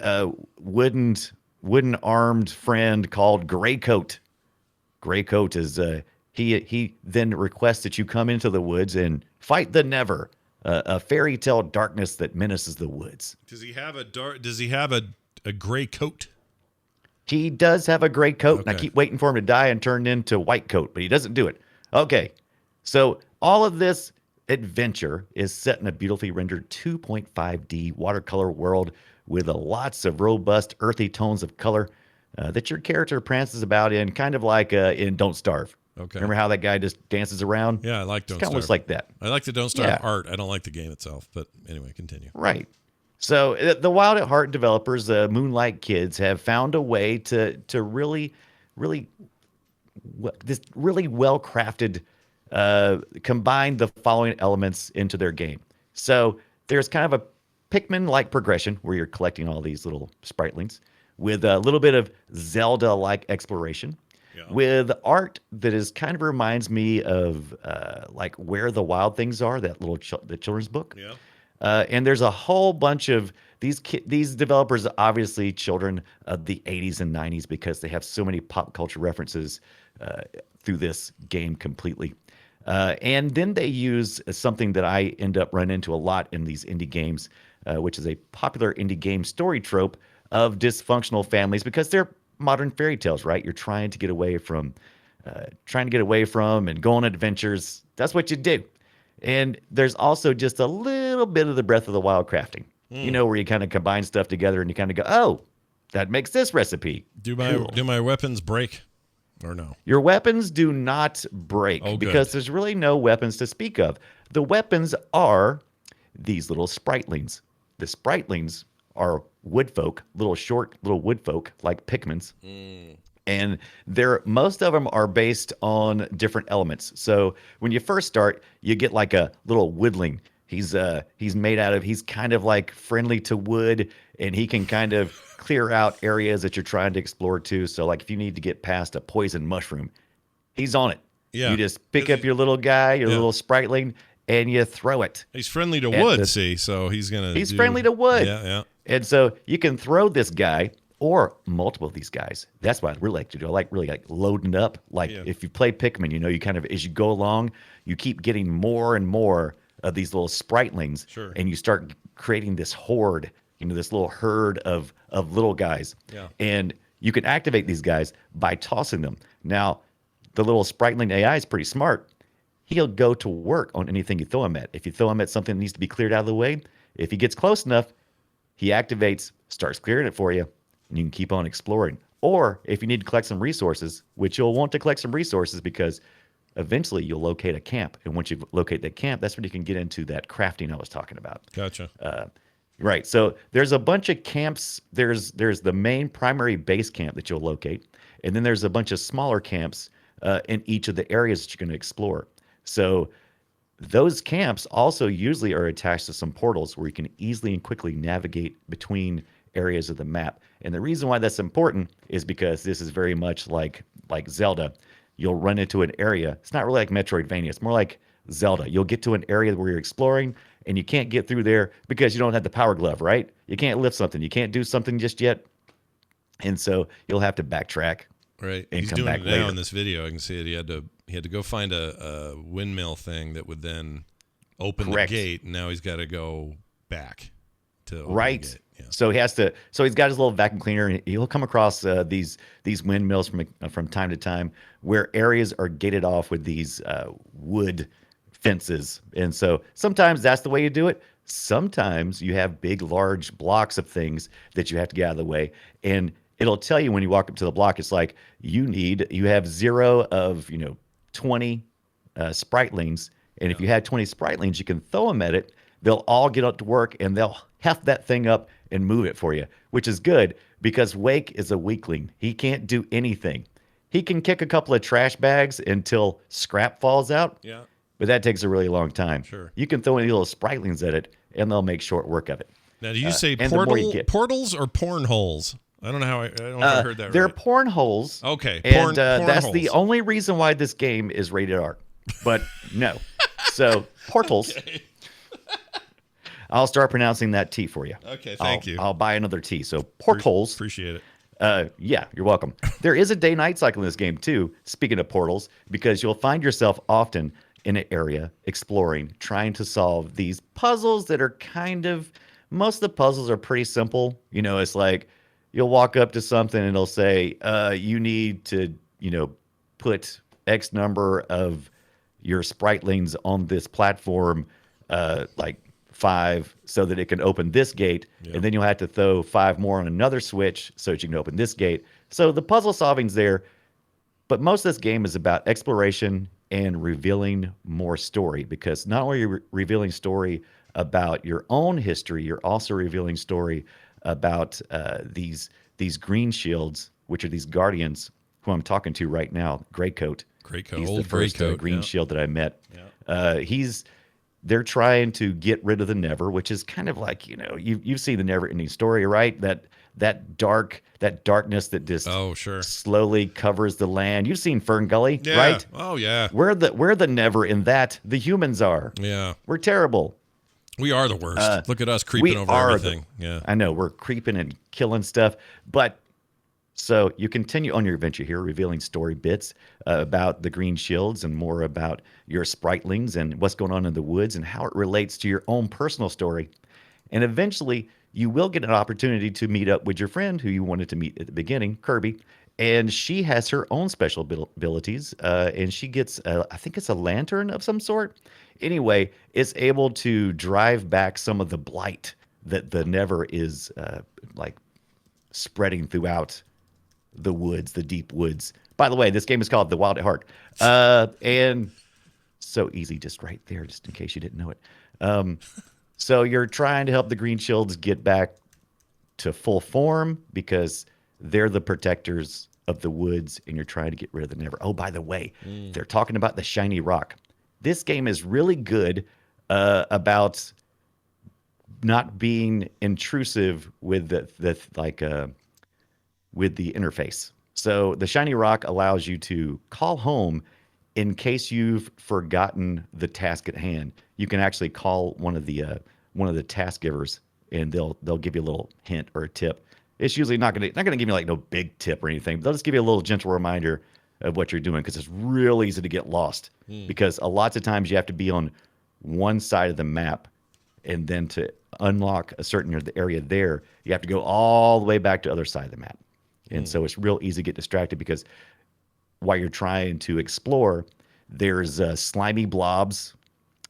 wooden armed friend called Greycoat. Greycoat is he then requests that you come into the woods and fight the Never, a fairy tale darkness that menaces the woods. Does he have a gray coat? He does have a gray coat, and I keep waiting for him to die and turn into white coat, but he doesn't do it. Okay, so all of this adventure is set in a beautifully rendered 2.5D watercolor world with lots of robust, earthy tones of color that your character prances about in, kind of like in Don't Starve. Okay. Remember how that guy just dances around? Yeah, I like Don't Starve. Kind of looks like that. I like the Don't Starve art. I don't like the game itself, but anyway, continue. Right. So the Wild at Heart developers, Moonlight Kids, have found a way to really well crafted combine the following elements into their game. So there's kind of a Pikmin-like progression where you're collecting all these little spritelings with a little bit of Zelda-like exploration. Yeah. With art that is kind of reminds me of like Where the Wild Things Are, that little the children's book. Yeah. And there's a whole bunch of these developers, obviously children of the 80s and 90s, because they have so many pop culture references through this game completely. And then they use something that I end up running into a lot in these indie games, which is a popular indie game story trope of dysfunctional families, because they're modern fairy tales, right? You're trying to get away from and go on adventures. That's what you do. And there's also just a little bit of the Breath of the Wild crafting, where you kind of combine stuff together and you kind of go, oh, that makes this recipe. Do my weapons break or no? Your weapons do not break because there's really no weapons to speak of. The weapons are these little spritelings. The spritelings, are wood folk, little wood folk like Pikmins. And most of them are based on different elements. So when you first start, you get like a little woodling. He's kind of like friendly to wood, and he can kind of clear out areas that you're trying to explore too. So like if you need to get past a poison mushroom, he's on it. Yeah. You just pick up your little guy, your little spriteling, and you throw it. He's friendly to wood, so he's friendly to wood. Yeah. And so you can throw this guy or multiple of these guys. That's what I really like to do. I like really like loading up. Like if you play Pikmin, you kind of, as you go along, you keep getting more and more of these little spritelings. Sure. And you start creating this horde, this little herd of little guys. Yeah. And you can activate these guys by tossing them. Now, the little spriteling AI is pretty smart. He'll go to work on anything you throw him at. If you throw him at something that needs to be cleared out of the way, if he gets close enough, he activates, starts clearing it for you, and you can keep on exploring. Or if you need to collect some resources, which you'll want to collect some resources because eventually you'll locate a camp. And once you locate that camp, that's when you can get into that crafting I was talking about. Gotcha. Right. So there's a bunch of camps. There's the main primary base camp that you'll locate. And then there's a bunch of smaller camps in each of the areas that you're going to explore. So those camps also usually are attached to some portals where you can easily and quickly navigate between areas of the map. And the reason why that's important is because this is very much like Zelda. You'll run into an area. It's not really like Metroidvania. It's more like Zelda. You'll get to an area where you're exploring and you can't get through there because you don't have the power glove, right? You can't lift something. You can't do something just yet. And so you'll have to backtrack. Right. And He's come doing back it now later. in this video. I can see it. He had to go find a windmill thing that would then open Correct. the gate, and now he's got to go back to open Right. the gate. Yeah. So he's got his little vacuum cleaner, and he'll come across these windmills from time to time where areas are gated off with these wood fences. And so sometimes that's the way you do it. Sometimes you have big, large blocks of things that you have to get out of the way. And it'll tell you when you walk up to the block, it's like you have 0 of 20 spritelings. And if you had 20 spritelings, you can throw them at it. They'll all get up to work and they'll heft that thing up and move it for you, which is good because Wake is a weakling. He can't do anything. He can kick a couple of trash bags until scrap falls out. Yeah. But that takes a really long time. Sure. You can throw any little spritelings at it and they'll make short work of it. Now, do you say and the more you get. portals or porn holes? I don't know if I heard that They're right. porn holes. Okay. And porn that's holes. the only reason why this game is rated R. But no. So portals. Okay. I'll start pronouncing that T for you. Okay, thank you. I'll buy another T. So portals. Appreciate it. Yeah, you're welcome. There is a day-night cycle in this game too, speaking of portals, because you'll find yourself often in an area exploring, trying to solve these puzzles that are most of the puzzles are pretty simple. It's like you'll walk up to something and it'll say, you need to, put X number of your spritelings on this platform, like 5 so that it can open this gate. Yeah. And then you'll have to throw 5 more on another switch so that you can open this gate. So the puzzle solving's there, but most of this game is about exploration and revealing more story, because not only are you revealing story about your own history, you're also revealing story about these green shields, which are these guardians who I'm talking to right now. Greycoat. He's old the first Greycoat, green yeah. shield that I met. Yeah. They're trying to get rid of the Never, which is kind of like, you've seen the Never-ending story, right? That darkness that just slowly covers the land. You've seen Fern Gully, Yeah. right? Oh, yeah. We're the Never in that. The humans are. Yeah. We're terrible. We are the worst. Look at us creeping over everything. Yeah. I know. We're creeping and killing stuff. But so you continue on your adventure here, revealing story bits about the green shields and more about your spritelings and what's going on in the woods and how it relates to your own personal story. And eventually, you will get an opportunity to meet up with your friend who you wanted to meet at the beginning, Kirby. And she has her own special abilities. And she gets, I think it's a lantern of some sort. Anyway, it's able to drive back some of the blight that the Never is like spreading throughout the woods, the deep woods. By the way, this game is called The Wild at Heart. And so easy, just right there, just in case you didn't know it. So you're trying to help the Green Shields get back to full form because they're the protectors of the woods and you're trying to get rid of the never. Oh, by the way, they're talking about the shiny rock. This game is really good about not being intrusive with with the interface. So the shiny rock allows you to call home in case you've forgotten the task at hand. You can actually call one of the task givers, and they'll give you a little hint or a tip. It's usually not gonna give you like no big tip or anything. But they'll just give you a little gentle reminder of what you're doing because it's real easy to get lost. Because a lots of times you have to be on one side of the map, and then to unlock a certain area there, you have to go all the way back to the other side of the map. And so it's real easy to get distracted because while you're trying to explore, there's slimy blobs,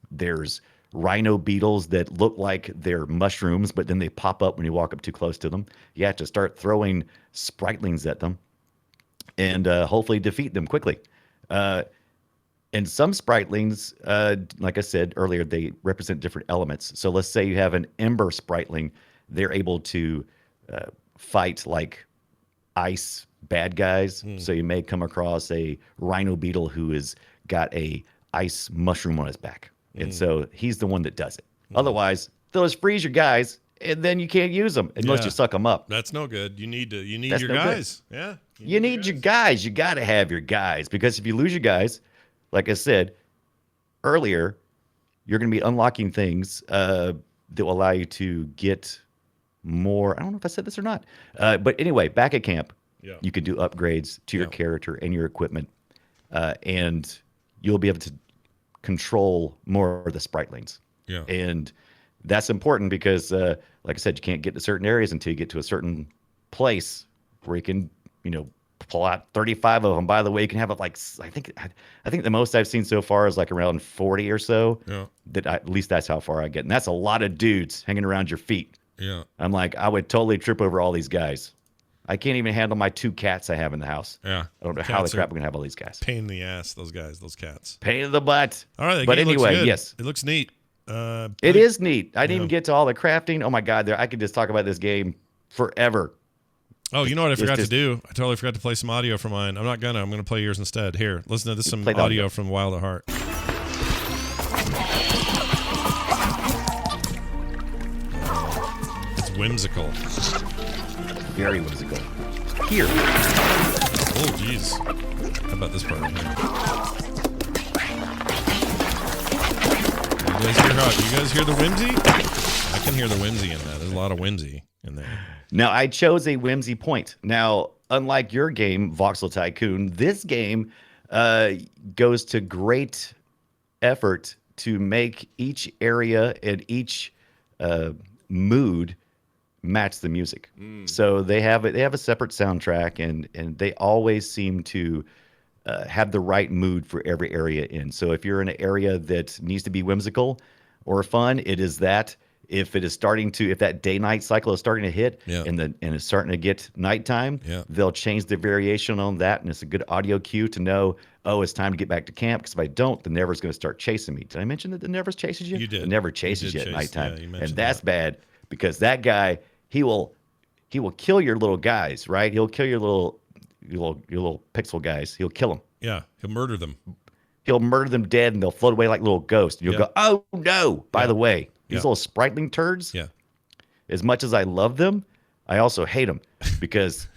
there's rhino beetles that look like they're mushrooms, but then they pop up when you walk up too close to them. You have to start throwing spritlings at them and hopefully defeat them quickly. And some spritlings, like I said earlier, they represent different elements. So let's say you have an ember spritling. They're able to fight like ice bad guys. So you may come across a rhino beetle who has got a ice mushroom on his back. And so he's the one that does it. Otherwise, they'll just freeze your guys, and then you can't use them unless you suck them up. That's no good. You need your guys. Good. Yeah. You need your guys. You got to have your guys because if you lose your guys, like I said earlier, you're going to be unlocking things that will allow you to get more. I don't know if I said this or not. But anyway, back at camp, you can do upgrades to your character and your equipment, and you'll be able to control more of the spritlings. Yeah. And that's important because, like I said, you can't get to certain areas until you get to a certain place where you can, pull out 35 of them. By the way, you can have it like, I think the most I've seen so far is like around 40 or so. Yeah. At least that's how far I get. And that's a lot of dudes hanging around your feet. Yeah. I'm like, I would totally trip over all these guys. I can't even handle my 2 cats I have in the house. Yeah. I don't know how the crap we're going to have all these guys. Pain in the ass, those cats. Pain in the butt. All right. But anyway, yes. It looks neat. It is neat. I didn't even get to all the crafting. Oh, my God. I could just talk about this game forever. Oh, you know what I forgot to do? I totally forgot to play some audio from mine. I'm going to play yours instead. Here, listen to this, some audio from Wild at Heart. It's whimsical. Very whimsical. Here. Oh, jeez. How about this part right here? You guys hear the whimsy? I can hear the whimsy in that. There's a lot of whimsy in there. Now, I chose a whimsy point. Now, unlike your game, Voxel Tycoon, this game goes to great effort to make each area and each mood match the music. So they have a separate soundtrack, and they always seem to have the right mood for every area in. So if you're in an area that needs to be whimsical or fun, it is that. If it is if that day-night cycle is starting to hit and it's starting to get nighttime, they'll change the variation on that, and it's a good audio cue to know, oh, it's time to get back to camp, because if I don't, the Never's going to start chasing me. Did I mention that the Never chases you? You did. The Never chases you at nighttime, and that's bad because that guy, he will kill your little guys, right? He'll kill your little pixel guys. He'll kill them. Yeah, he'll murder them. He'll murder them dead, and they'll float away like little ghosts. And you'll go, oh, no, by the way. These little sprightling turds, as much as I love them, I also hate them because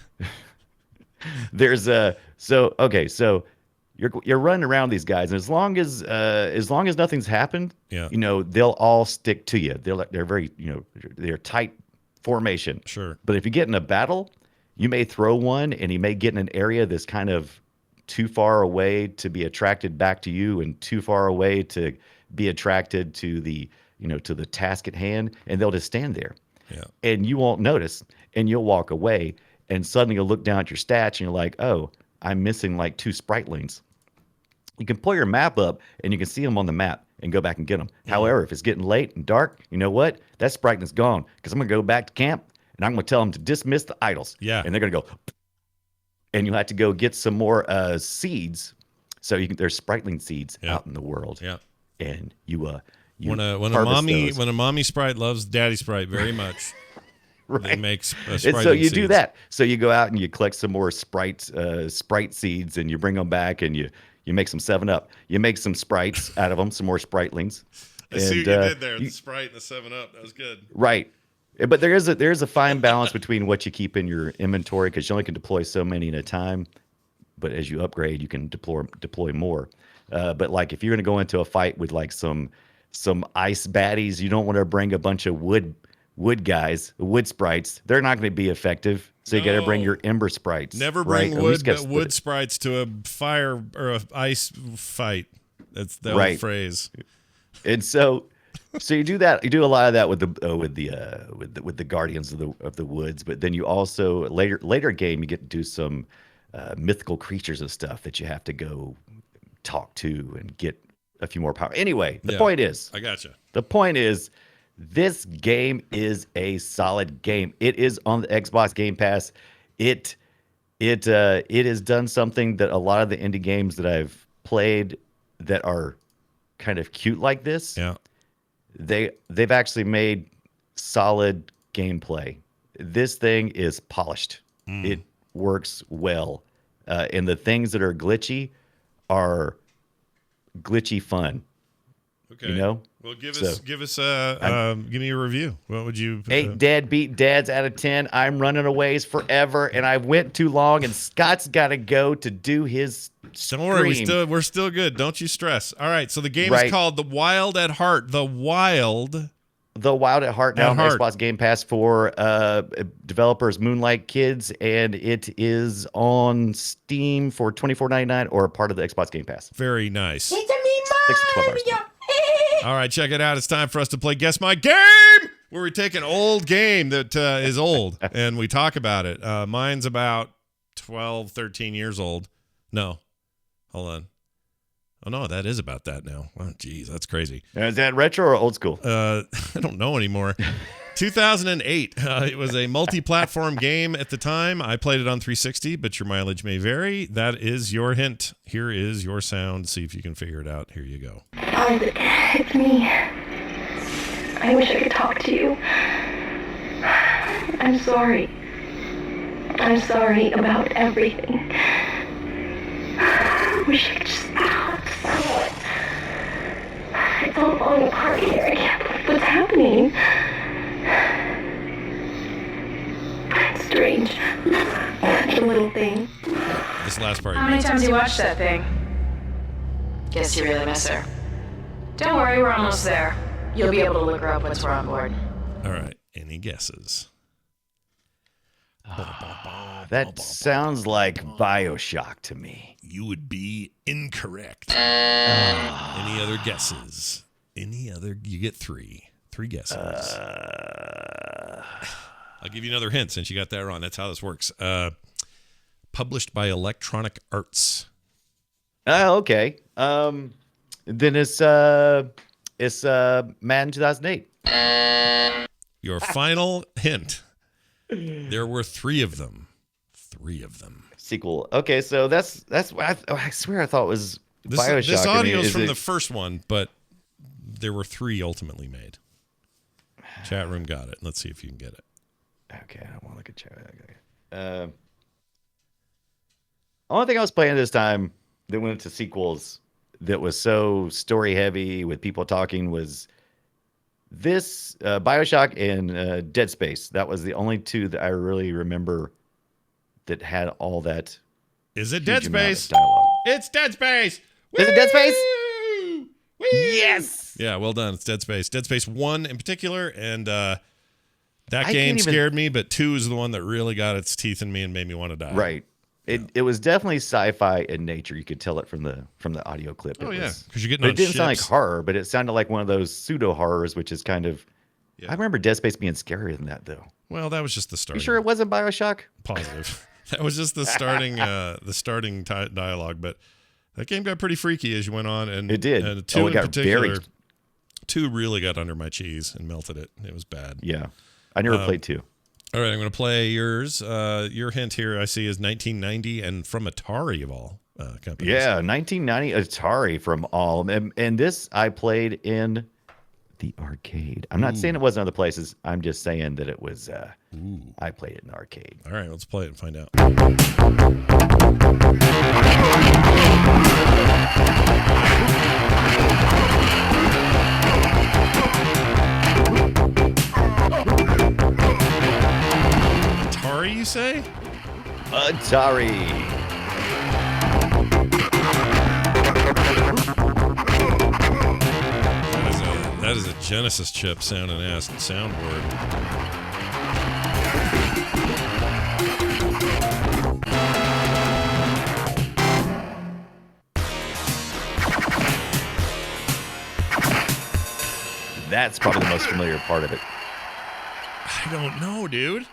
there's so you're running around these guys, and as long as nothing's happened, they'll all stick to you. They're very they're tight formation. Sure. But if you get in a battle, you may throw one, and he may get in an area that's kind of too far away to be attracted back to you, and too far away to be attracted to the to the task at hand, and they'll just stand there. Yeah. And you won't notice, and you'll walk away, and suddenly you'll look down at your stats, and you're like, oh, I'm missing like 2 spritlings. You can pull your map up, and you can see them on the map and go back and get them. However, if it's getting late and dark, you know what? That spritling's gone, because I'm going to go back to camp, and I'm going to tell them to dismiss the idols. Yeah. And they're going to go, and you'll have to go get some more seeds. So there's spritling seeds out in the world. Yeah. And when a mommy sprite loves daddy sprite very much, Right. They make and so you do that. So you go out and you collect some more sprite seeds, and you bring them back, and you make some 7-Up. You make some sprites out of them, some more spritelings. I see what you did there. The Sprite and the 7-Up. That was good. Right. But there is a fine balance between what you keep in your inventory, because you only can deploy so many at a time. But as you upgrade, you can deploy more. But like if you're going to go into a fight with like some ice baddies, you don't want to bring a bunch of wood sprites. They're not going to be effective. So you got to bring your ember sprites. Never bring wood sprites to a fire or a ice fight. That's the old phrase. And so you do that. You do a lot of that with the Guardians of the Woods. But then you also later game you get to do some mythical creatures and stuff that you have to go talk to and get a few more power. Anyway, the point is, I gotcha. The point is, this game is a solid game. It is on the Xbox Game Pass. It has done something that a lot of the indie games that I've played that are kind of cute like this. Yeah. They've actually made solid gameplay. This thing is polished. It works well. And the things that are glitchy are glitchy fun. Okay. You know? Well, give me a review. What would you 8 deadbeat dads out of 10. I'm running a ways forever, and I went too long, and Scott's got to go to do his stream. Don't worry, we're still good. Don't you stress. All right, so the game is called The Wild at Heart. The Wild at Heart now on Xbox Game Pass for developers Moonlight Kids, and it is on Steam for $24.99 or a part of the Xbox Game Pass. Very nice. It's a me, Mario. All right, check it out. It's time for us to play Guess My Game, where we take an old game that is old and we talk about it. Mine's about 12, 13 years old. No, hold on. Oh, no, that is about that now. Oh, geez, that's crazy. Is that retro or old school? I don't know anymore. 2008. It was a multi-platform game at the time. I played it on 360, but your mileage may vary. That is your hint. Here is your sound. See if you can figure it out. Here you go. It's me. I wish I could talk to you. I'm sorry. I'm sorry about everything. I wish I could just stop. It's all falling apart here. I can't believe what's happening. It's strange. The little thing. This last part. How many times you watched that thing? Guess you really miss her. Don't worry, we're almost there. You'll be able to look her up once we're on board. All right. Any guesses? That sounds like BioShock to me. You would be incorrect. Any other guesses? You get three. 3 guesses. I'll give you another hint since you got that wrong. That's how this works. Published by Electronic Arts. Oh, okay. Then it's Madden 2008. Your final hint. There were 3 of them. 3 of them. Sequel. Okay, so that's what I swear I thought was BioShock. This audio is from the first one, but there were 3 ultimately made. Chat room got it. Let's see if you can get it. Okay, I don't want to look at chat. Okay. Only thing I was playing this time that went into sequels that was so story heavy with people talking was this BioShock and Dead Space. That was the only 2 that I really remember that had all that. Is it Dead Space? It's Dead Space. Is it Dead Space? Woo! Yes. Yeah, well done. It's Dead Space. Dead Space 1 in particular, and that game scared me, but 2 is the one that really got its teeth in me and made me want to die. Right. It was definitely sci-fi in nature. You could tell it from the audio clip. Oh, yeah, because you're getting on it didn't ships. sound like horror, but it sounded like one of those pseudo horrors, which is kind of. Yeah. I remember Dead Space being scarier than that, though. Well, that was just the start. You sure it wasn't BioShock? Positive. That was just the starting dialogue, but that game got pretty freaky as you went on, and it did. And 2 in particular, 2 really got under my cheese and melted it. It was bad. Yeah, I never played 2. All right, I'm going to play yours. Your hint here I see is 1990 and from Atari of all companies. Yeah, 1990 Atari from all. And this I played in the arcade. I'm not saying it wasn't other places. I'm just saying that it was. I played it in the arcade. All right, let's play it and find out. Atari, you say? Atari. That is a Genesis chip sounding ass soundboard. That's probably the most familiar part of it. I don't know, dude.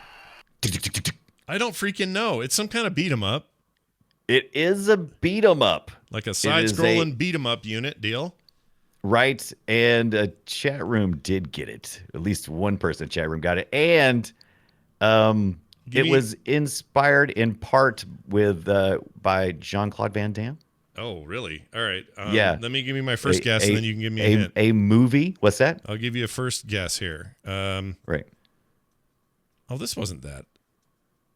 I don't freaking know. It's some kind of beat 'em up. It is a beat 'em up. Like a side-scrolling beat 'em up unit deal. Right, and a chat room did get it. At least one person in the chat room got it, and it was inspired in part with by Jean-Claude Van Damme. Oh, really? All right. Yeah. Let me give you my first guess, and then you can give me a hint. A movie? What's that? I'll give you a first guess here. Right. Oh, this wasn't that.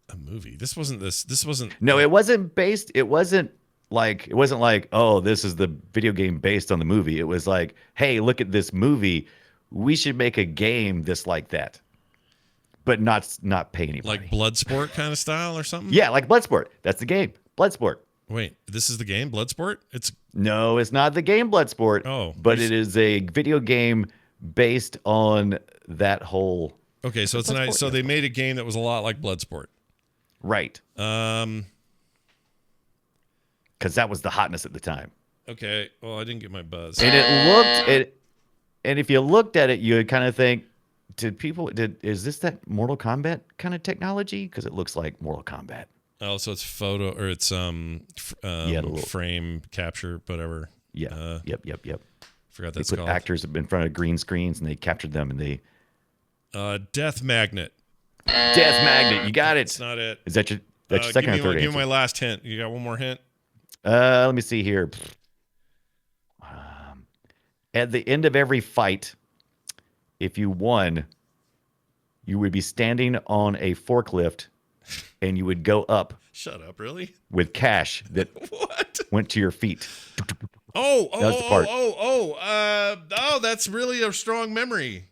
A movie. This wasn't this. This wasn't. No, it wasn't based. It wasn't like, oh, this is the video game based on the movie. It was like, hey, look at this movie. We should make a game this like that, but not pay anybody. Like Bloodsport kind of style or something? Yeah, like Bloodsport. That's the game. Bloodsport. Wait, this is the game, Bloodsport? No, it's not the game Bloodsport. Oh, but it is a video game based on that whole. Okay, so so they made a game that was a lot like Bloodsport. Right. Because that was the hotness at the time. Okay. Well, I didn't get my buzz. And and if you looked at it, you would kind of think, is this that Mortal Kombat kind of technology? Because it looks like Mortal Kombat. Oh, so it's photo or it's frame capture, whatever. Yeah. Yep. Forgot that's they put called. Actors in front of green screens and they captured them and they. Death Magnet. Death Magnet. You got it. That's not it. Is that your second or third? Give me my last hint. You got one more hint? Let me see here. At the end of every fight, if you won, you would be standing on a forklift and you would go up. Shut up, really? With cash that went to your feet. That's really a strong memory.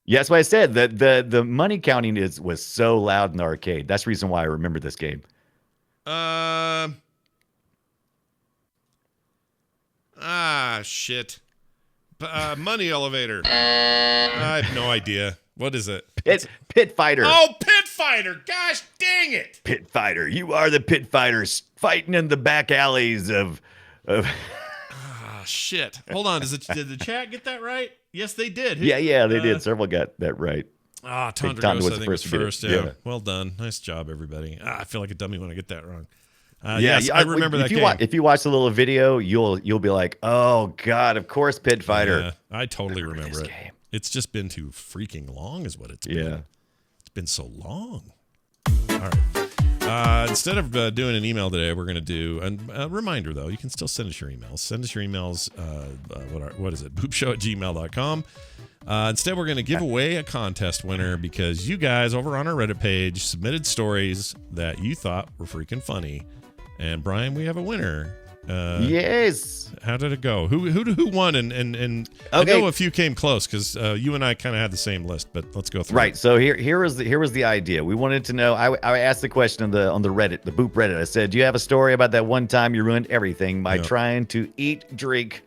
Yeah, that's why I said that the money counting was so loud in the arcade. That's the reason why I remember this game. Shit. Money Elevator. I have no idea. What is it? Pit Fighter. Oh, Pit Fighter. Gosh dang it. Pit Fighter. You are the Pit Fighters fighting in the back alleys of shit. Hold on. Did the chat get that right? Yes, they did. Yeah, they did. Several got that right. Tondra was first. Yeah. Well done. Nice job, everybody. I feel like a dummy when I get that wrong. Yes, I remember that game. If you watch the little video, you'll be like, oh, God, of course, Pit Fighter. Yeah, I totally remember it. Game. It's just been too freaking long is what it's been. Yeah. It's been so long. All right. Instead of doing an email today, we're going to do a reminder, though. You can still send us your emails. Send us your emails. What is it? boopshow@gmail.com. Instead, we're going to give away a contest winner because you guys over on our Reddit page submitted stories that you thought were freaking funny. And Brian, we have a winner. Yes. How did it go? Who won? And okay. I know a few came close because you and I kind of had the same list, but let's go through. Right. So here was the idea. We wanted to know. I asked the question on the Reddit, the Boop Reddit. I said, "Do you have a story about that one time you ruined everything by trying to eat, drink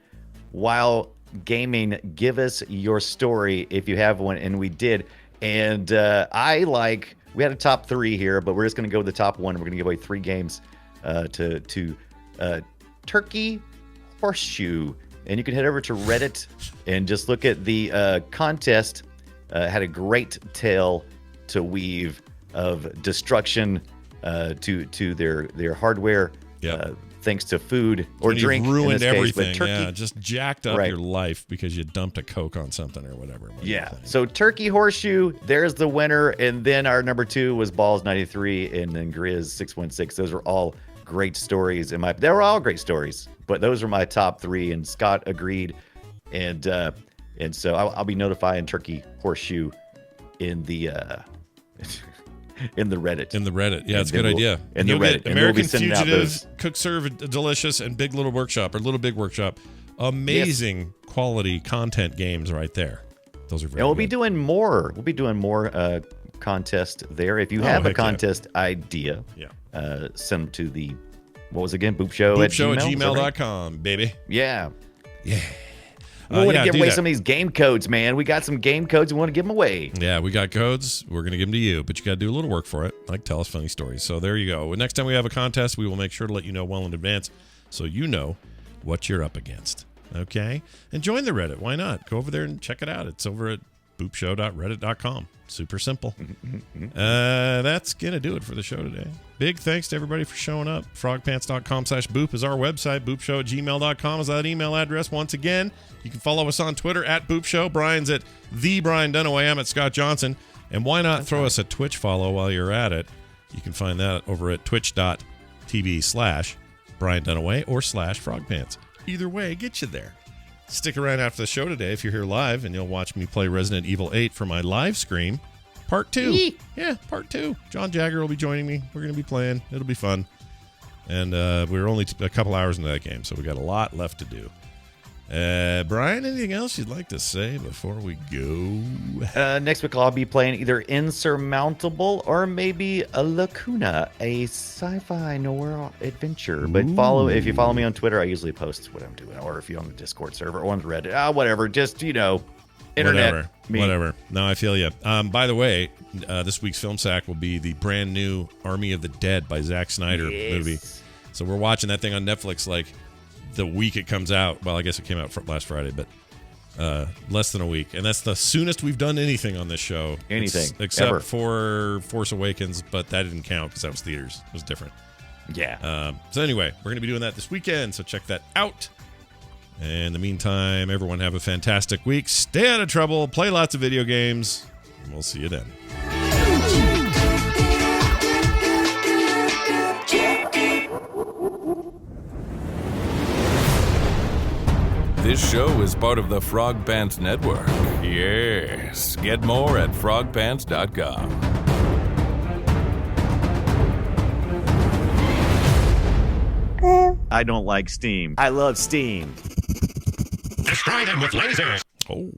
while gaming? Give us your story if you have one." And we did. And we had a top 3 here, but we're just going to go with the top 1. We're going to give away 3 games to Turkey Horseshoe. And you can head over to Reddit and just look at the contest. Had a great tale to weave of destruction to their hardware. Thanks to food or drink. Ruined in this everything. Case, but turkey, just jacked up your life because you dumped a Coke on something or whatever. So Turkey Horseshoe, there's the winner. And then our number 2 was Balls93 and then Grizz616. Those were all great stories. They were all great stories, but those were my top 3. And Scott agreed. And And so I'll be notifying Turkey Horseshoe in the in the Reddit. In the Reddit. Yeah, it's a good idea. In the Reddit. American Fugitive, Cook Serve Delicious, and Big Little Workshop, or Little Big Workshop. Amazing quality content games right there. Those are very we'll good. be doing more. We'll be doing more contest there. If you have a contest idea, send them to the, what was it again? Boopshow at gmail.com, baby. Yeah. Yeah. We want to give away some of these game codes, man. We got some game codes. We want to give them away. Yeah, we got codes. We're going to give them to you, but you got to do a little work for it. Like, tell us funny stories. So there you go. Next time we have a contest, we will make sure to let you know well in advance so you know what you're up against. Okay? And join the Reddit. Why not? Go over there and check it out. It's over at boopshow.reddit.com. Super simple. That's going to do it for the show today. Big thanks to everybody for showing up. Frogpants.com/boop is our website. Boopshow@gmail.com is that email address. Once again, you can follow us on Twitter at boopshow. Brian's at the Brian Dunaway. I'm at Scott Johnson. And why not throw us a Twitch follow while you're at it? You can find that over at twitch.tv/Brian Dunaway or /Frogpants. Either way, get you there. Stick around after the show today if you're here live, and you'll watch me play Resident Evil 8 for my live stream. Part 2. Yeah, part 2. John Jagger will be joining me. We're going to be playing. It'll be fun. And we're only a couple hours into that game, so we got a lot left to do. Brian, anything else you'd like to say before we go? Next week I'll be playing either Insurmountable or maybe a Lacuna, a sci-fi noir adventure. But if you follow me on Twitter, I usually post what I'm doing, or if you're on the Discord server or on Reddit, whatever. Just internet. Whatever. No, I feel you. By the way, this week's film sack will be the brand new Army of the Dead by Zack Snyder movie. So we're watching that thing on Netflix like the week it comes out. Well, I guess it came out last Friday, but less than a week. And that's the soonest we've done anything on this show. Except for Force Awakens, but that didn't count because that was theaters. It was different. Yeah. So anyway, we're going to be doing that this weekend, so check that out. And in the meantime, everyone have a fantastic week. Stay out of trouble. Play lots of video games. And we'll see you then. This show is part of the Frog Pants Network. Yes. Get more at frogpants.com. I don't like Steam. I love Steam. Destroy them with lasers. Oh.